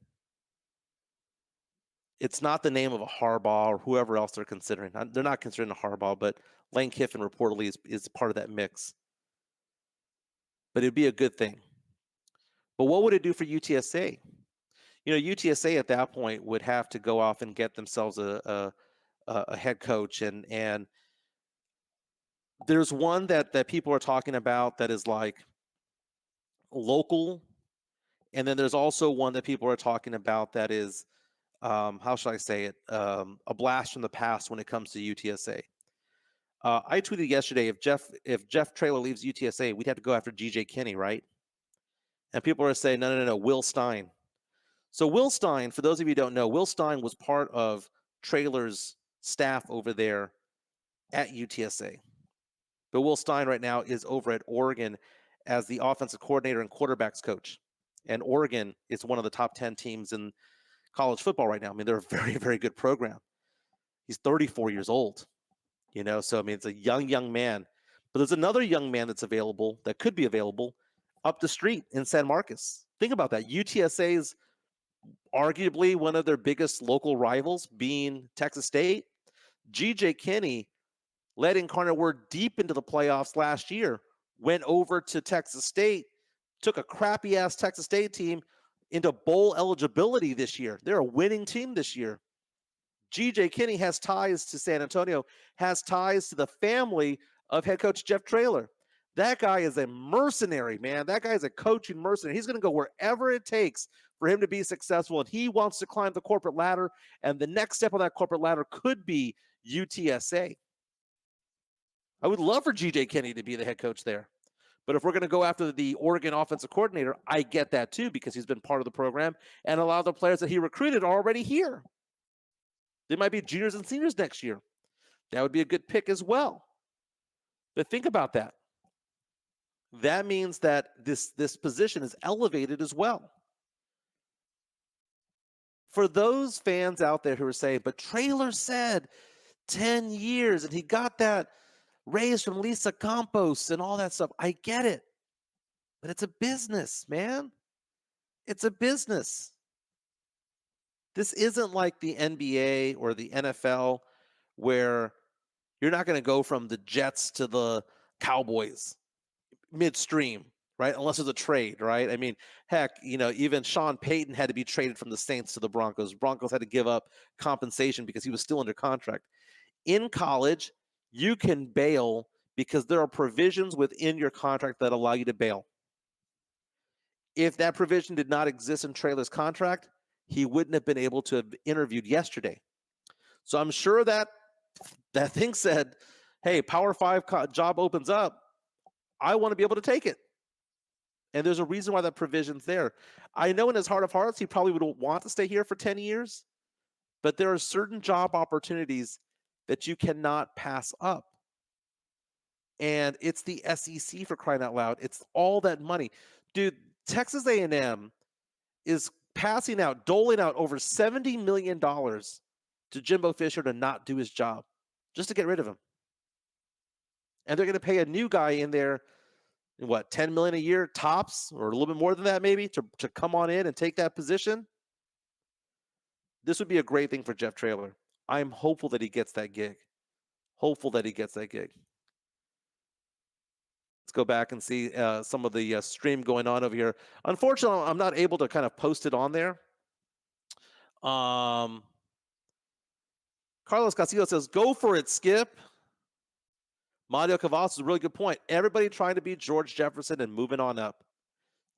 Speaker 1: It's not the name of a Harbaugh or whoever else they're considering. They're not considering a Harbaugh, but Lane Kiffin reportedly is part of that mix. But it'd be a good thing. But what would it do for UTSA? You know, UTSA at that point would have to go off and get themselves a head coach, and there's one that people are talking about that is like local, and then there's also one that people are talking about that is how should I say it, a blast from the past when it comes to UTSA. I tweeted yesterday, if Jeff Traylor leaves UTSA, we'd have to go after GJ Kinney, right? And people are saying, no, Will Stein. So Will Stein, for those of you who don't know, Will Stein was part of Traylor's staff over there at UTSA. But Will Stein right now is over at Oregon as the offensive coordinator and quarterbacks coach. And Oregon is one of the top 10 teams in college football right now. I mean, they're a very, very good program. He's 34 years old, you know, so I mean, it's a young man. But there's another young man that's available, that could be available, up the street in San Marcos. Think about that. UTSA is arguably one of their biggest local rivals, being Texas State. GJ Kinney led Incarnate Word deep into the playoffs last year, went over to Texas State, took a crappy-ass Texas State team into bowl eligibility this year. They're a winning team this year. GJ Kinney has ties to San Antonio, has ties to the family of head coach Jeff Traylor. That guy is a mercenary, man. That guy is a coaching mercenary. He's going to go wherever it takes for him to be successful, and he wants to climb the corporate ladder, and the next step on that corporate ladder could be UTSA. I would love for GJ Kinney to be the head coach there. But if we're going to go after the Oregon offensive coordinator, I get that too, because he's been part of the program, and a lot of the players that he recruited are already here. They might be juniors and seniors next year. That would be a good pick as well. But think about that. That means that this position is elevated as well. For those fans out there who are saying, but Traylor said 10 years and he got that raise from Lisa Campos and all that stuff. I get it. But it's a business, man. It's a business. This isn't like the NBA or the NFL where you're not going to go from the Jets to the Cowboys midstream, right? Unless there's a trade, right? I mean, heck, you know, even Sean Payton had to be traded from the Saints to the Broncos. Broncos had to give up compensation because he was still under contract. In college, you can bail because there are provisions within your contract that allow you to bail. If that provision did not exist in Traylor's contract, he wouldn't have been able to have interviewed yesterday. So I'm sure that thing said, hey, Power 5 job opens up. I want to be able to take it. And there's a reason why that provision's there. I know in his heart of hearts, he probably would want to stay here for 10 years, but there are certain job opportunities that you cannot pass up. And it's the SEC, for crying out loud. It's all that money. Dude, Texas A&M is doling out over $70 million to Jimbo Fisher to not do his job, just to get rid of him. And they're going to pay a new guy in there, what, $10 million a year tops, or a little bit more than that maybe, to come on in and take that position. This would be a great thing for Jeff Traylor. I'm hopeful that he gets that gig. Let's go back and see some of the stream going on over here. Unfortunately, I'm not able to kind of post it on there. Carlos Castillo says, go for it, Skip. Mario Cavazos is a really good point. Everybody trying to be George Jefferson and moving on up.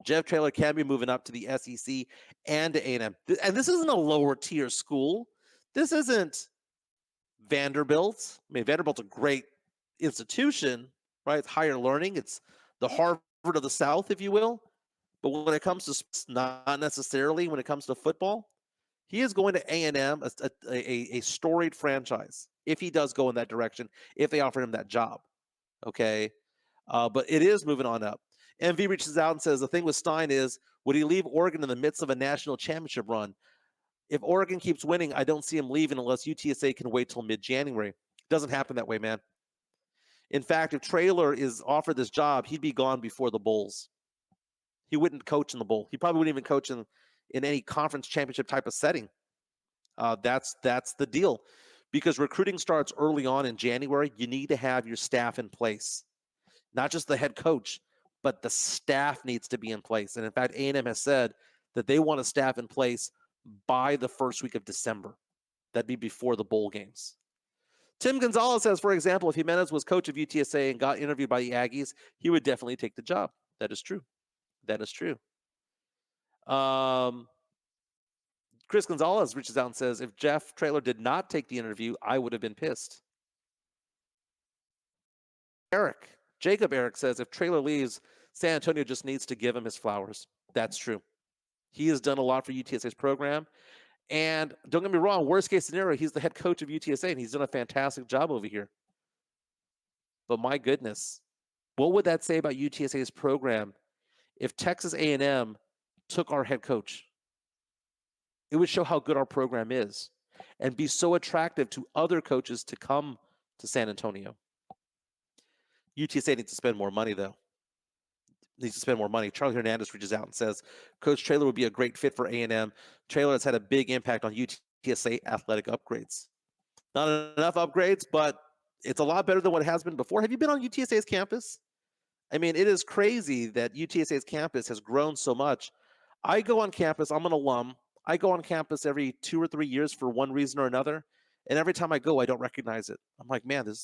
Speaker 1: Jeff Traylor can be moving up to the SEC and to A&M. And this isn't a lower tier school. This isn't Vanderbilt. I mean, Vanderbilt's a great institution, right? It's higher learning. It's the Harvard of the South, if you will. But when it comes to not necessarily when it comes to football, he is going to A&M, a storied franchise, if he does go in that direction, if they offer him that job. Okay. But it is moving on up. MV reaches out and says, the thing with Stein is, would he leave Oregon in the midst of a national championship run? If Oregon keeps winning, I don't see him leaving unless UTSA can wait till mid-January. Doesn't happen that way, man. In fact, if Traylor is offered this job, he'd be gone before the Bulls. He wouldn't coach in the Bowl. He probably wouldn't even coach in any conference championship type of setting. That's the deal. Because recruiting starts early on in January, you need to have your staff in place. Not just the head coach, but the staff needs to be in place. And in fact, A&M has said that they want a staff in place by the first week of December. That'd be before the bowl games. Tim Gonzalez says, for example, if Jimenez was coach of UTSA and got interviewed by the Aggies, he would definitely take the job. That is true. Chris Gonzalez reaches out and says, if Jeff Traylor did not take the interview, I would have been pissed. Jacob Eric says, if Traylor leaves, San Antonio just needs to give him his flowers. That's true. He has done a lot for UTSA's program. And don't get me wrong, worst case scenario, he's the head coach of UTSA, and he's done a fantastic job over here. But my goodness, what would that say about UTSA's program if Texas A&M took our head coach? It would show how good our program is and be so attractive to other coaches to come to San Antonio. UTSA needs to spend more money, though. Charlie Hernandez reaches out and says, Coach Traylor would be a great fit for A&M. Traylor has had a big impact on UTSA athletic upgrades. Not enough upgrades, but it's a lot better than what it has been before. Have you been on UTSA's campus? I mean, it is crazy that UTSA's campus has grown so much. I go on campus. I'm an alum. I go on campus every 2 or 3 years for one reason or another. And every time I go, I don't recognize it. I'm like, man, look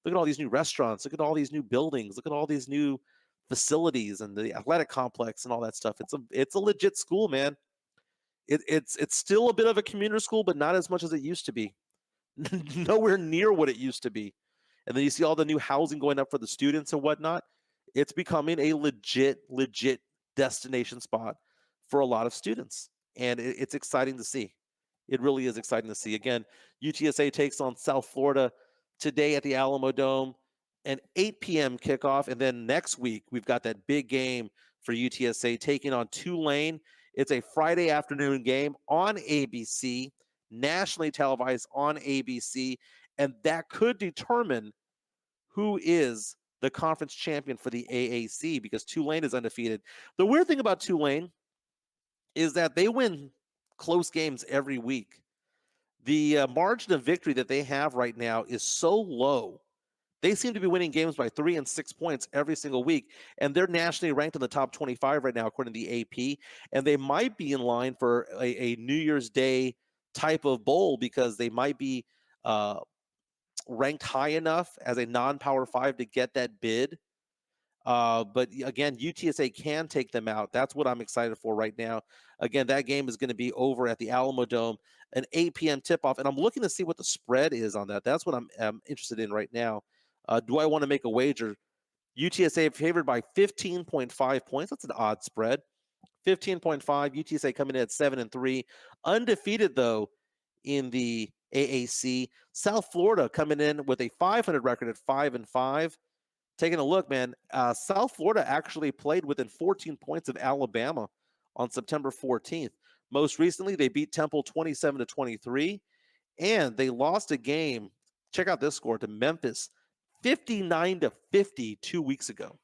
Speaker 1: at all these new restaurants. Look at all these new buildings. Look at all these new facilities and the athletic complex and all that stuff. It's a legit school, man. It's still a bit of a commuter school, but not as much as it used to be. Nowhere near what it used to be. And then you see all the new housing going up for the students and whatnot. It's becoming a legit destination spot for a lot of students. And it's exciting to see. It really is exciting to see. Again, UTSA takes on South Florida today at the Alamo Dome, an 8 p.m. kickoff. And then next week, we've got that big game for UTSA taking on Tulane. It's a Friday afternoon game on ABC, nationally televised on ABC. And that could determine who is the conference champion for the AAC, because Tulane is undefeated. The weird thing about Tulane is that they win close games every week. The margin of victory that they have right now is so low. They seem to be winning games by 3 and 6 points every single week, and they're nationally ranked in the top 25 right now, according to the AP, and they might be in line for a New Year's Day type of bowl, because they might be ranked high enough as a non-Power 5 to get that bid. But again, UTSA can take them out. That's what I'm excited for right now. Again, that game is going to be over at the Alamo Dome, an 8 p.m. tip-off, and I'm looking to see what the spread is on that. That's what I'm interested in right now. Do I want to make a wager? UTSA favored by 15.5 points. That's an odd spread. 15.5. UTSA coming in at 7-3, undefeated though in the AAC. South Florida coming in with a 500 record at 5-5. Taking a look, man, South Florida actually played within 14 points of Alabama on September 14th. Most recently, they beat Temple 27-23, and they lost a game. Check out this score to Memphis, 59-50 2 weeks ago.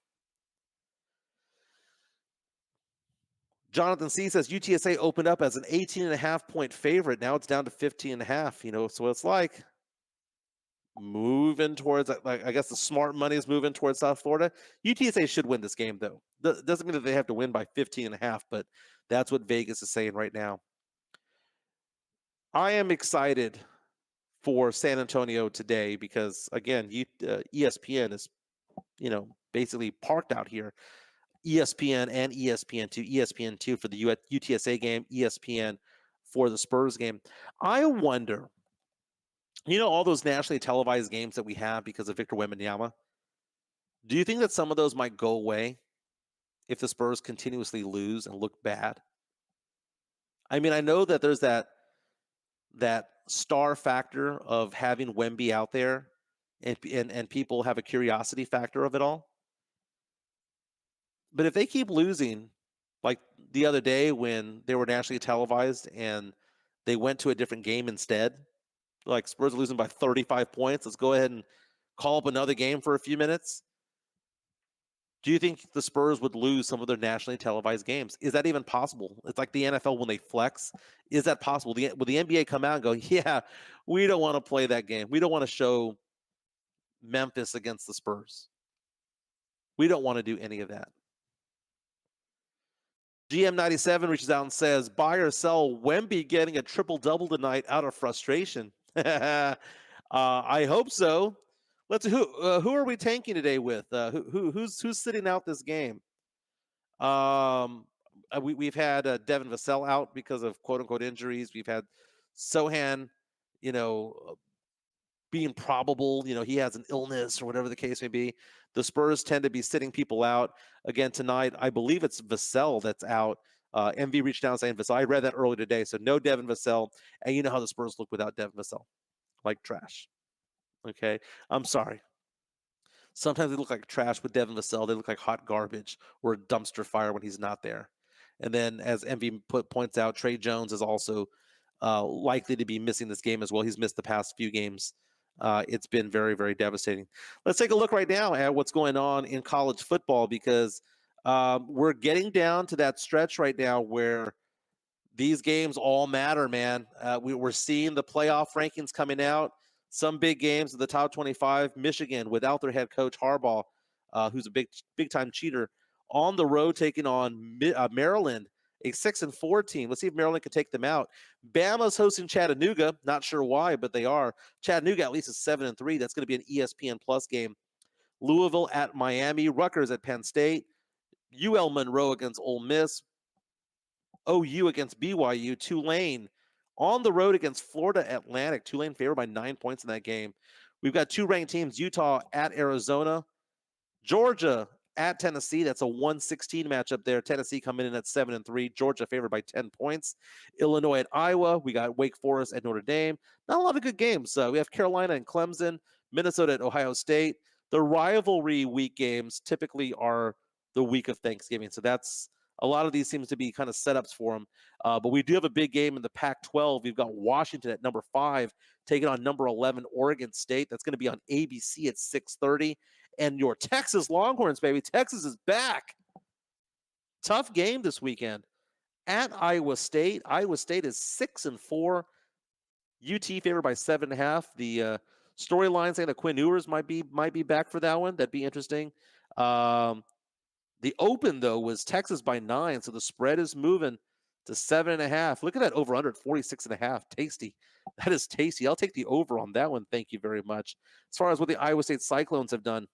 Speaker 1: Jonathan C says UTSA opened up as an 18.5 point favorite. Now it's down to 15.5. So it's like moving towards, like, I guess the smart money is moving towards South Florida. UTSA should win this game, though. Doesn't mean that they have to win by 15.5, but that's what Vegas is saying right now. I am excited for San Antonio today because, again, ESPN is, basically parked out here. ESPN and ESPN2, ESPN2 for the UTSA game, ESPN for the Spurs game. I wonder, all those nationally televised games that we have because of Victor Wembanyama, do you think that some of those might go away if the Spurs continuously lose and look bad? I mean, I know that there's that star factor of having Wemby out there, and people have a curiosity factor of it all. But if they keep losing, like the other day when they were nationally televised and they went to a different game instead, like Spurs are losing by 35 points, let's go ahead and call up another game for a few minutes. Do you think the Spurs would lose some of their nationally televised games? Is that even possible? It's like the NFL when they flex. Is that possible? Will the NBA come out and go, yeah, we don't want to play that game. We don't want to show Memphis against the Spurs. We don't want to do any of that. GM97 reaches out and says, buy or sell Wemby getting a triple-double tonight out of frustration. I hope so. Who are we tanking today with? Who's sitting out this game? We've had Devin Vassell out because of quote-unquote injuries. We've had Sohan, being probable, he has an illness or whatever the case may be. The Spurs tend to be sitting people out. Again, tonight, I believe it's Vassell that's out. MV reached out saying Vassell. I read that earlier today, so no Devin Vassell. And you know how the Spurs look without Devin Vassell. Like trash. Okay? I'm sorry. Sometimes they look like trash with Devin Vassell. They look like hot garbage or a dumpster fire when he's not there. And then, as MV points out, Trey Jones is also likely to be missing this game as well. He's missed the past few games. It's been very, very devastating. Let's take a look right now at what's going on in college football because we're getting down to that stretch right now where these games all matter, man. We're seeing the playoff rankings coming out. Some big games in the top 25. Michigan without their head coach Harbaugh, who's a big time cheater, on the road taking on Maryland, a 6-4 team. Let's see if Maryland can take them out. Bama's hosting Chattanooga. Not sure why, but they are. Chattanooga at least is 7-3. That's going to be an ESPN Plus game. Louisville at Miami. Rutgers at Penn State. UL Monroe against Ole Miss. OU against BYU. Tulane on the road against Florida Atlantic. Tulane favored by 9 points in that game. We've got two ranked teams. Utah at Arizona. Georgia at Tennessee. That's a 1-16 matchup there. Tennessee coming in at 7-3. Georgia favored by 10 points. Illinois at Iowa. We got Wake Forest at Notre Dame. Not a lot of good games. We have Carolina and Clemson. Minnesota at Ohio State. The rivalry week games typically are the week of Thanksgiving. So that's a lot of these seems to be kind of setups for them. But we do have a big game in the Pac-12. We've got Washington at number 5 taking on number 11 Oregon State. That's going to be on ABC at 6:30. And your Texas Longhorns, baby. Texas is back. Tough game this weekend. At Iowa State. Iowa State is 6-4. UT favored by 7.5. The storyline saying that Quinn Ewers might be back for that one. That'd be interesting. The open, though, was Texas by 9, so the spread is moving to 7.5. Look at that over under 46.5. Tasty. That is tasty. I'll take the over on that one. Thank you very much. As far as what the Iowa State Cyclones have done,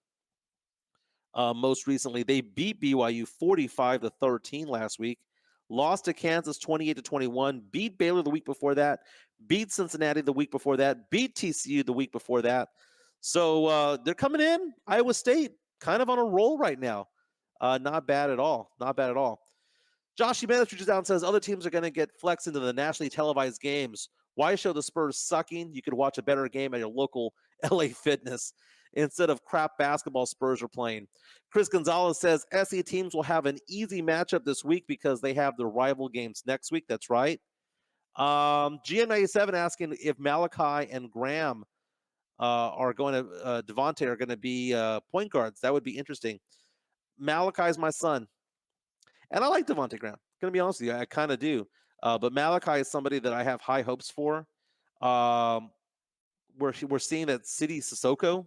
Speaker 1: Most recently, they beat BYU 45-13 last week, lost to Kansas 28-21, beat Baylor the week before that, beat Cincinnati the week before that, beat TCU the week before that. So they're coming in. Iowa State kind of on a roll right now. Not bad at all. Not bad at all. Josh Jimenez reaches out and says other teams are going to get flexed into the nationally televised games. Why show the Spurs sucking? You could watch a better game at your local LA Fitness instead of crap basketball Spurs are playing. Chris Gonzalez says SE teams will have an easy matchup this week because they have their rival games next week. That's right. GM97 asking if Malachi and Graham are going to Devontae are going to be point guards. That would be interesting. Malachi's my son. And I like Devontae Graham. Going to be honest with you, I kind of do. But Malachi is somebody that I have high hopes for. We're seeing that City Sissoko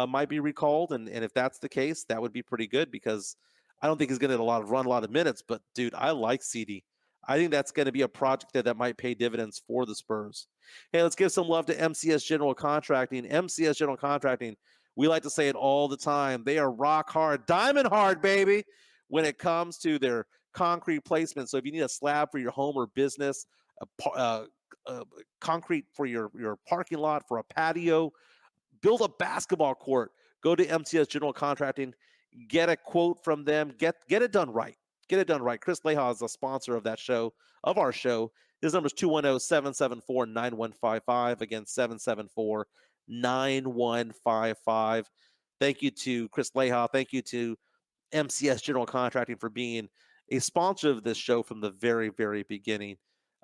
Speaker 1: might be recalled, and if that's the case, that would be pretty good because I don't think he's going to run a lot of minutes. But dude, I like CD. I think that's going to be a project that might pay dividends for the Spurs. Hey, let's give some love to MCS General Contracting. MCS General Contracting, we like to say it all the time. They are rock hard, diamond hard, baby, when it comes to their concrete placement. So if you need a slab for your home or business, concrete for your parking lot, for a patio, build a basketball court, go to MCS General Contracting, get a quote from them, get it done right. Get it done right. Chris Leha is a sponsor of our show. His number is 210-774-9155. Again, 774-9155. Thank you to Chris Leha. Thank you to MCS General Contracting for being a sponsor of this show from the very, very beginning.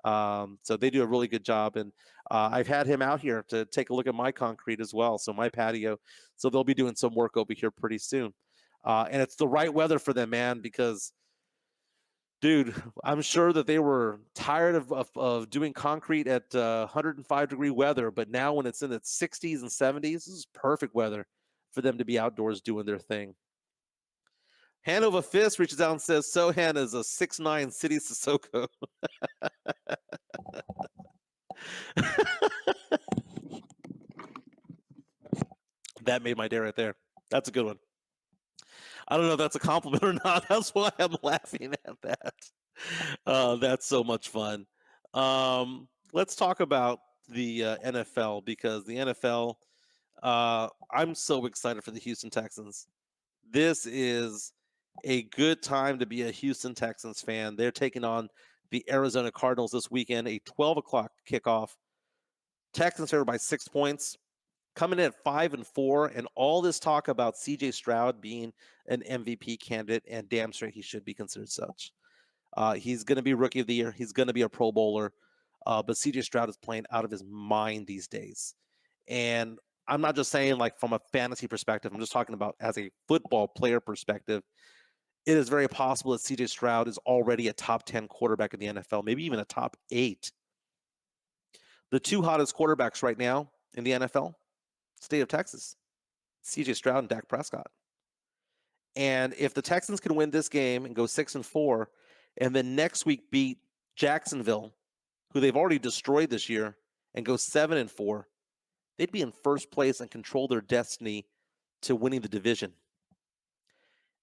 Speaker 1: So they do a really good job. And I've had him out here to take a look at my concrete as well. So my patio. So they'll be doing some work over here pretty soon. And it's the right weather for them, man, because dude, I'm sure that they were tired of doing concrete at 105-degree weather, but now when it's in its 60s and 70s, this is perfect weather for them to be outdoors doing their thing. Hanover Fist reaches out and says, Sohan is a 6'9" City Sissoko. That made my day right there. That's a good one. I don't know if that's a compliment or not. That's why I'm laughing at that. That's so much fun. Let's talk about the NFL because the NFL, I'm so excited for the Houston Texans. This is a good time to be a Houston Texans fan. They're taking on the Arizona Cardinals this weekend, a 12 o'clock kickoff. Texans are by 6 points, coming in at 5-4, and all this talk about CJ Stroud being an MVP candidate, and damn straight he should be considered such. He's going to be Rookie of the Year. He's going to be a Pro Bowler. But CJ Stroud is playing out of his mind these days. And I'm not just saying like from a fantasy perspective. I'm just talking about as a football player perspective. It is very possible that CJ Stroud is already a top 10 quarterback in the NFL, maybe even a top 8. The two hottest quarterbacks right now in the NFL, state of Texas, CJ Stroud and Dak Prescott. And if the Texans can win this game and go 6-4, and then next week beat Jacksonville, who they've already destroyed this year, and go 7-4, they'd be in first place and control their destiny to winning the division.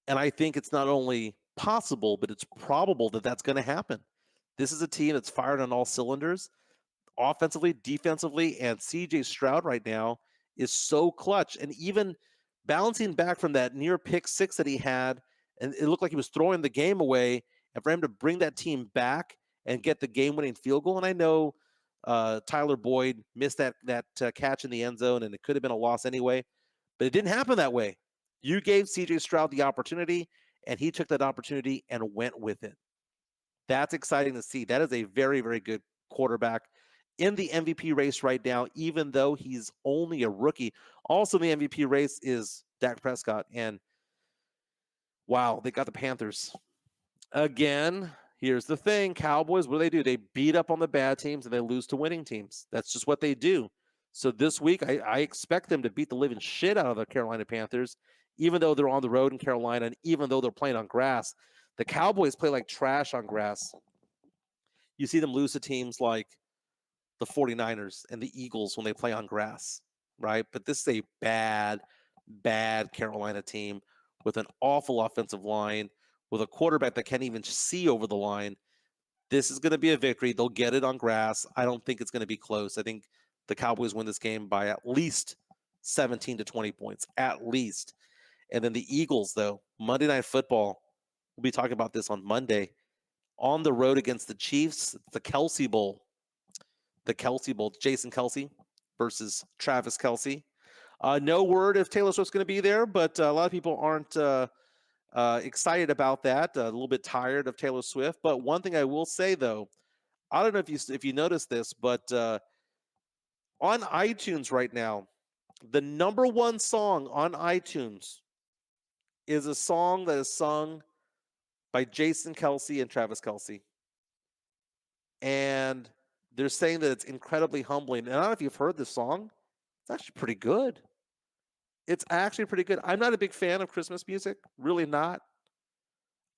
Speaker 1: And I think it's not only possible, but it's probable that that's going to happen. This is a team that's fired on all cylinders, offensively, defensively, and CJ Stroud right now is so clutch. And even bouncing back from that near pick 6 that he had, and it looked like he was throwing the game away, and for him to bring that team back and get the game-winning field goal. And I know Tyler Boyd missed that catch in the end zone, and it could have been a loss anyway, but it didn't happen that way. You gave CJ Stroud the opportunity, and he took that opportunity and went with it. That's exciting to see. That is a very, very good quarterback in the MVP race right now, even though he's only a rookie. Also in the MVP race is Dak Prescott. And wow, they got the Panthers. Again, here's the thing. Cowboys, what do? They beat up on the bad teams and they lose to winning teams. That's just what they do. So this week, I expect them to beat the living shit out of the Carolina Panthers, even though they're on the road in Carolina and even though they're playing on grass. The Cowboys play like trash on grass. You see them lose to teams like the 49ers and the Eagles when they play on grass, right? But this is a bad, bad Carolina team with an awful offensive line, with a quarterback that can't even see over the line. This is going to be a victory. They'll get it on grass. I don't think it's going to be close. I think the Cowboys win this game by at least 17 to 20 points, at least. And then the Eagles, though, Monday Night Football, we'll be talking about this on Monday, on the road against the Chiefs, the Kelsey Bowl. The Kelsey Bowl, Jason Kelsey versus Travis Kelsey. No word if Taylor Swift's going to be there, but a lot of people aren't excited about that. A little bit tired of Taylor Swift. But one thing I will say, though, I don't know if you noticed this, but on iTunes right now, the number one song on iTunes is a song that is sung by Jason Kelsey and Travis Kelsey. And they're saying that it's incredibly humbling. And I don't know if you've heard this song. It's actually pretty good. It's actually pretty good. I'm not a big fan of Christmas music, really not.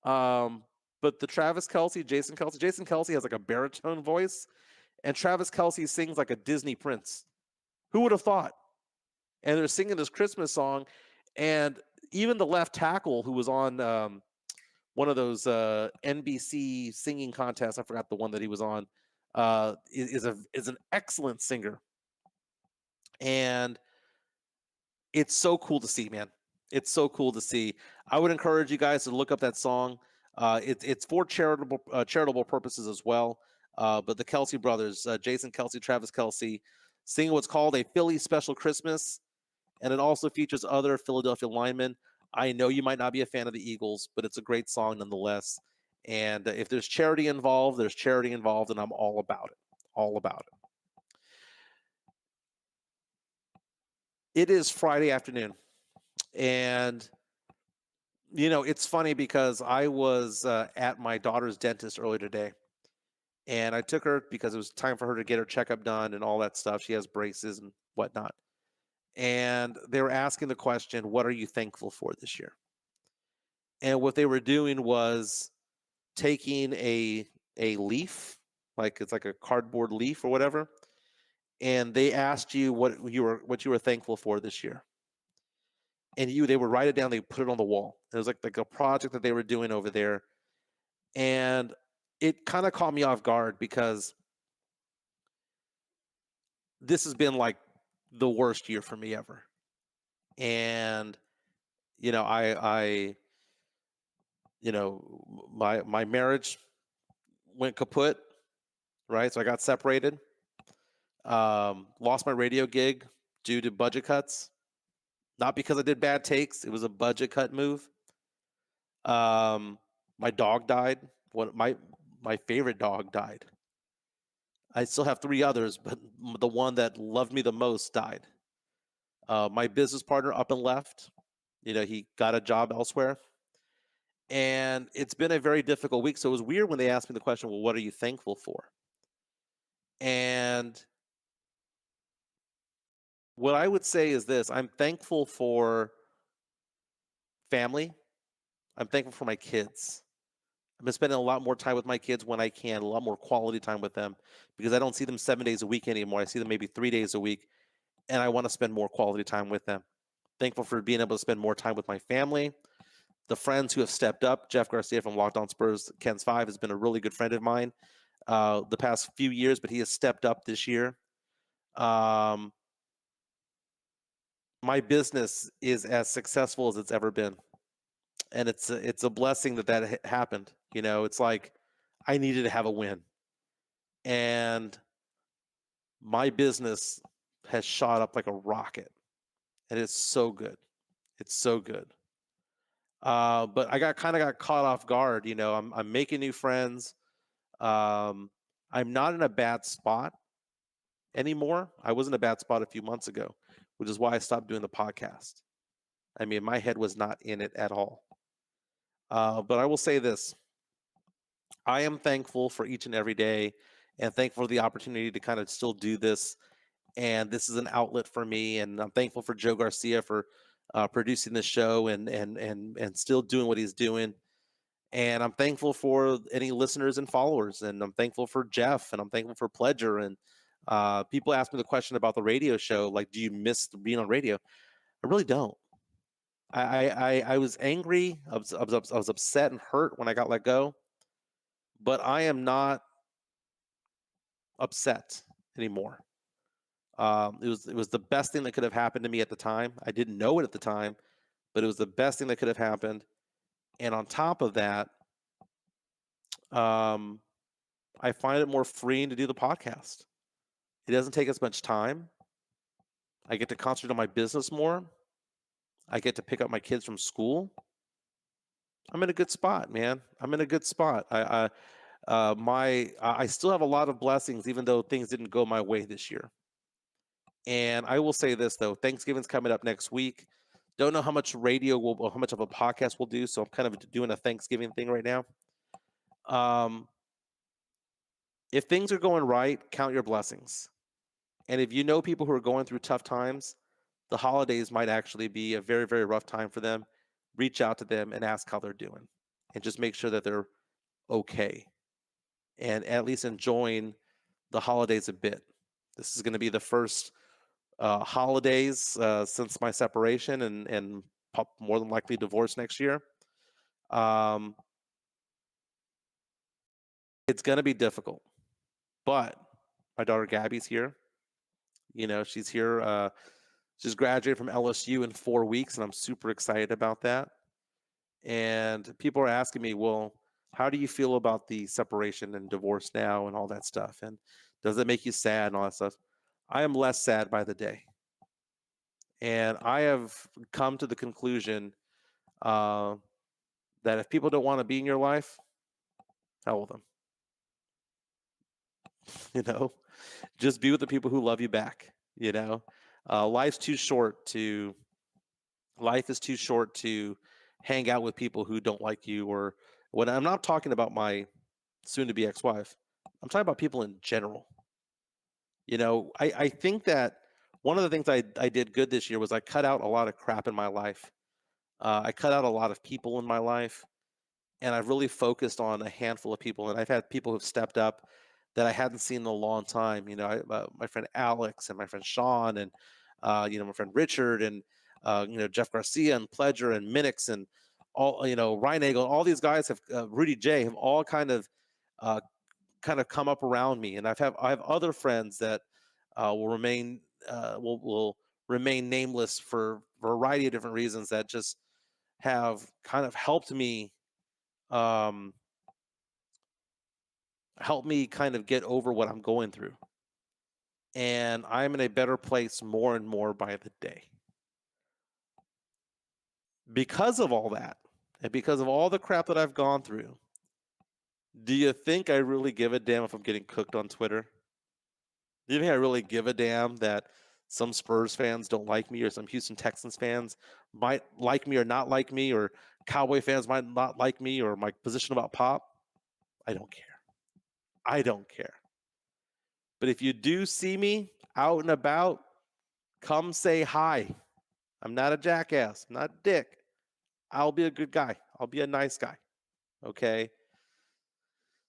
Speaker 1: But the Travis Kelsey, Jason Kelsey has like a baritone voice, and Travis Kelsey sings like a Disney prince. Who would have thought? And they're singing this Christmas song, and even the left tackle who was on one of those NBC singing contests, I forgot the one that he was on, is an excellent singer. And it's so cool to see, man. It's so cool to see. I would encourage you guys to look up that song. It's for charitable purposes as well. But the Kelsey brothers, Jason Kelsey, Travis Kelsey, sing what's called a Philly Special Christmas, and it also features other Philadelphia linemen. I know you might not be a fan of the Eagles, but it's a great song nonetheless. And if there's charity involved, there's charity involved, and I'm all about it. All about it. It is Friday afternoon, and it's funny because I was at my daughter's dentist earlier today, and I took her because it was time for her to get her checkup done and all that stuff. She has braces and whatnot, and they were asking the question, "What are you thankful for this year?" And what they were doing was taking a leaf, like it's like a cardboard leaf or whatever, and they asked you what you were thankful for this year. And they would write it down, they put it on the wall. It was like a project that they were doing over there. And it kind of caught me off guard because this has been like the worst year for me ever. And I my marriage went kaput, right? So I got separated. Lost my radio gig due to budget cuts. Not because I did bad takes. It was a budget cut move. My dog died. My favorite dog died. I still have 3 others, but the one that loved me the most died. My business partner up and left. He got a job elsewhere. And it's been a very difficult week. So it was weird when they asked me the question, well, what are you thankful for? And what I would say is this: I'm thankful for family. I'm thankful for my kids. I've been spending a lot more time with my kids when I can, a lot more quality time with them, because I don't see them 7 days a week anymore. I see them maybe 3 days a week, and I want to spend more quality time with them. Thankful for being able to spend more time with my family. The friends who have stepped up, Jeff Garcia from Locked On Spurs, Ken's 5, has been a really good friend of mine the past few years, but he has stepped up this year. My business is as successful as it's ever been. And it's a blessing that happened. It's like I needed to have a win. And my business has shot up like a rocket. And it's so good. It's so good. But I got caught off guard. I'm making new friends. I'm not in a bad spot anymore. I was in a bad spot a few months ago, which is why I stopped doing the podcast. I mean, my head was not in it at all. But I will say this: I am thankful for each and every day, and thankful for the opportunity to kind of still do this. And this is an outlet for me, and I'm thankful for Joe Garcia for producing this show and still doing what he's doing. And I'm thankful for any listeners and followers, and I'm thankful for Jeff, and I'm thankful for Pledger. And people ask me the question about the radio show, like, do you miss being on radio? I really don't. I was angry. I was upset and hurt when I got let go, but I am not upset anymore. It was the best thing that could have happened to me at the time. I didn't know it at the time, but it was the best thing that could have happened. And on top of that, um, I find it more freeing to do the podcast. It doesn't take as much time. I get to concentrate on my business more. I get to pick up my kids from school. I'm in a good spot, man. I'm in a good spot. I still have a lot of blessings, even though things didn't go my way this year. And I will say this though, Thanksgiving's coming up next week. Don't know how much how much of a podcast we'll do. So I'm kind of doing a Thanksgiving thing right now. Um, if things are going right, count your blessings. And if you know people who are going through tough times, the holidays might actually be a very, very rough time for them. Reach out to them and ask how they're doing, and just make sure that they're okay and at least enjoying the holidays a bit. This is going to be the first holidays since my separation and more than likely divorce next year. Um, it's going to be difficult, but my daughter Gabby's here. You know, she's here. She's graduated from LSU in 4 weeks, and I'm super excited about that. And people are asking me, well, how do you feel about the separation and divorce now and all that stuff? And does it make you sad and all that stuff? I am less sad by the day. And I have come to the conclusion uh, that if people don't want to be in your life, hell with them. You know, just be with the people who love you back. You know, life's too short to. Life is too short to hang out with people who don't like you. Or when I'm not talking about my soon-to-be ex-wife, I'm talking about people in general. You know, I think that one of the things I did good this year was I cut out a lot of crap in my life. I cut out a lot of people in my life, and I've really focused on a handful of people. And I've had people who've stepped up that I hadn't seen in a long time. You know, my friend Alex and my friend Sean and my friend Richard and Jeff Garcia and Pledger and Minix and all Ryan Eagle. All these guys have Rudy J have all uh, kind of come up around me, and I have other friends that will remain nameless for a variety of different reasons that just have kind of um, helped me kind of get over what I'm going through. And I'm in a better place more and more by the day. Because of all that, and because of all the crap that I've gone through, do you think I really give a damn if I'm getting cooked on Twitter? Do you think I really give a damn that some Spurs fans don't like me, or some Houston Texans fans might like me or not like me, or Cowboy fans might not like me, or my position about Pop? I don't care. I don't care. But if you do see me out and about, come say hi. I'm not a jackass. I'm not a dick. I'll be a good guy. I'll be a nice guy. Okay.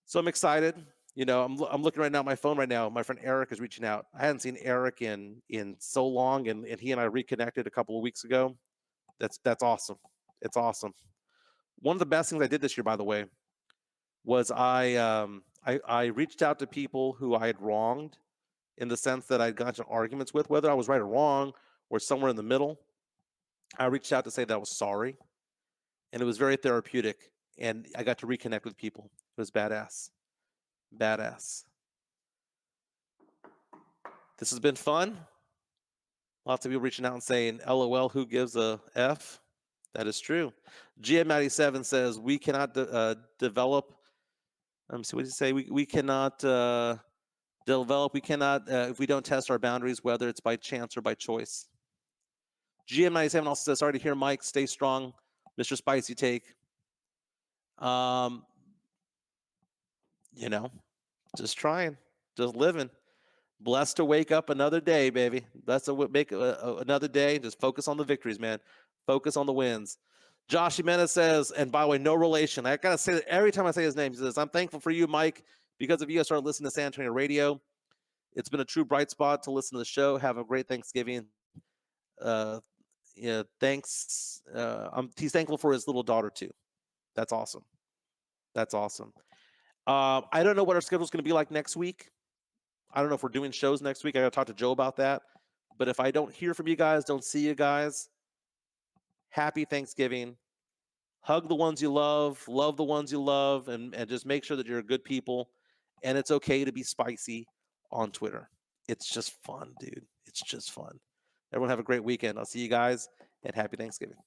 Speaker 1: So I'm excited. You know, I'm looking right now at my phone right now. My friend Eric is reaching out. I hadn't seen Eric in so long, and he and I reconnected a couple of weeks ago. That's awesome. It's awesome. One of the best things I did this year, by the way, was I reached out to people who I had wronged, in the sense that I'd gotten into arguments with, whether I was right or wrong or somewhere in the middle. I reached out to say that I was sorry, and it was very therapeutic, and I got to reconnect with people. It was badass. Badass. This has been fun. Lots of people reaching out and saying, LOL, who gives a F? That is true. GM97 says, we cannot develop. So what did he say? We cannot develop. We cannot, if we don't test our boundaries, whether it's by chance or by choice. GM97 also says, sorry to hear, Mike. Stay strong, Mr. Spicy Take. Just trying, just living. Blessed to wake up another day, baby. Blessed to make another day. Just focus on the victories, man. Focus on the wins. Josh Jimenez says, and by the way, no relation. I got to say that every time I say his name. He says, I'm thankful for you, Mike. Because of you, I started listening to San Antonio radio. It's been a true bright spot to listen to the show. Have a great Thanksgiving. Yeah, thanks. He's thankful for his little daughter too. That's awesome. That's awesome. I don't know what our schedule is going to be like next week. I don't know if we're doing shows next week. I got to talk to Joe about that. But if I don't hear from you guys, don't see you guys, happy Thanksgiving. Hug the ones you love the ones you love, and just make sure that you're good people. And it's okay to be spicy on Twitter. It's just fun, dude. It's just fun. Everyone have a great weekend. I'll see you guys, and happy Thanksgiving.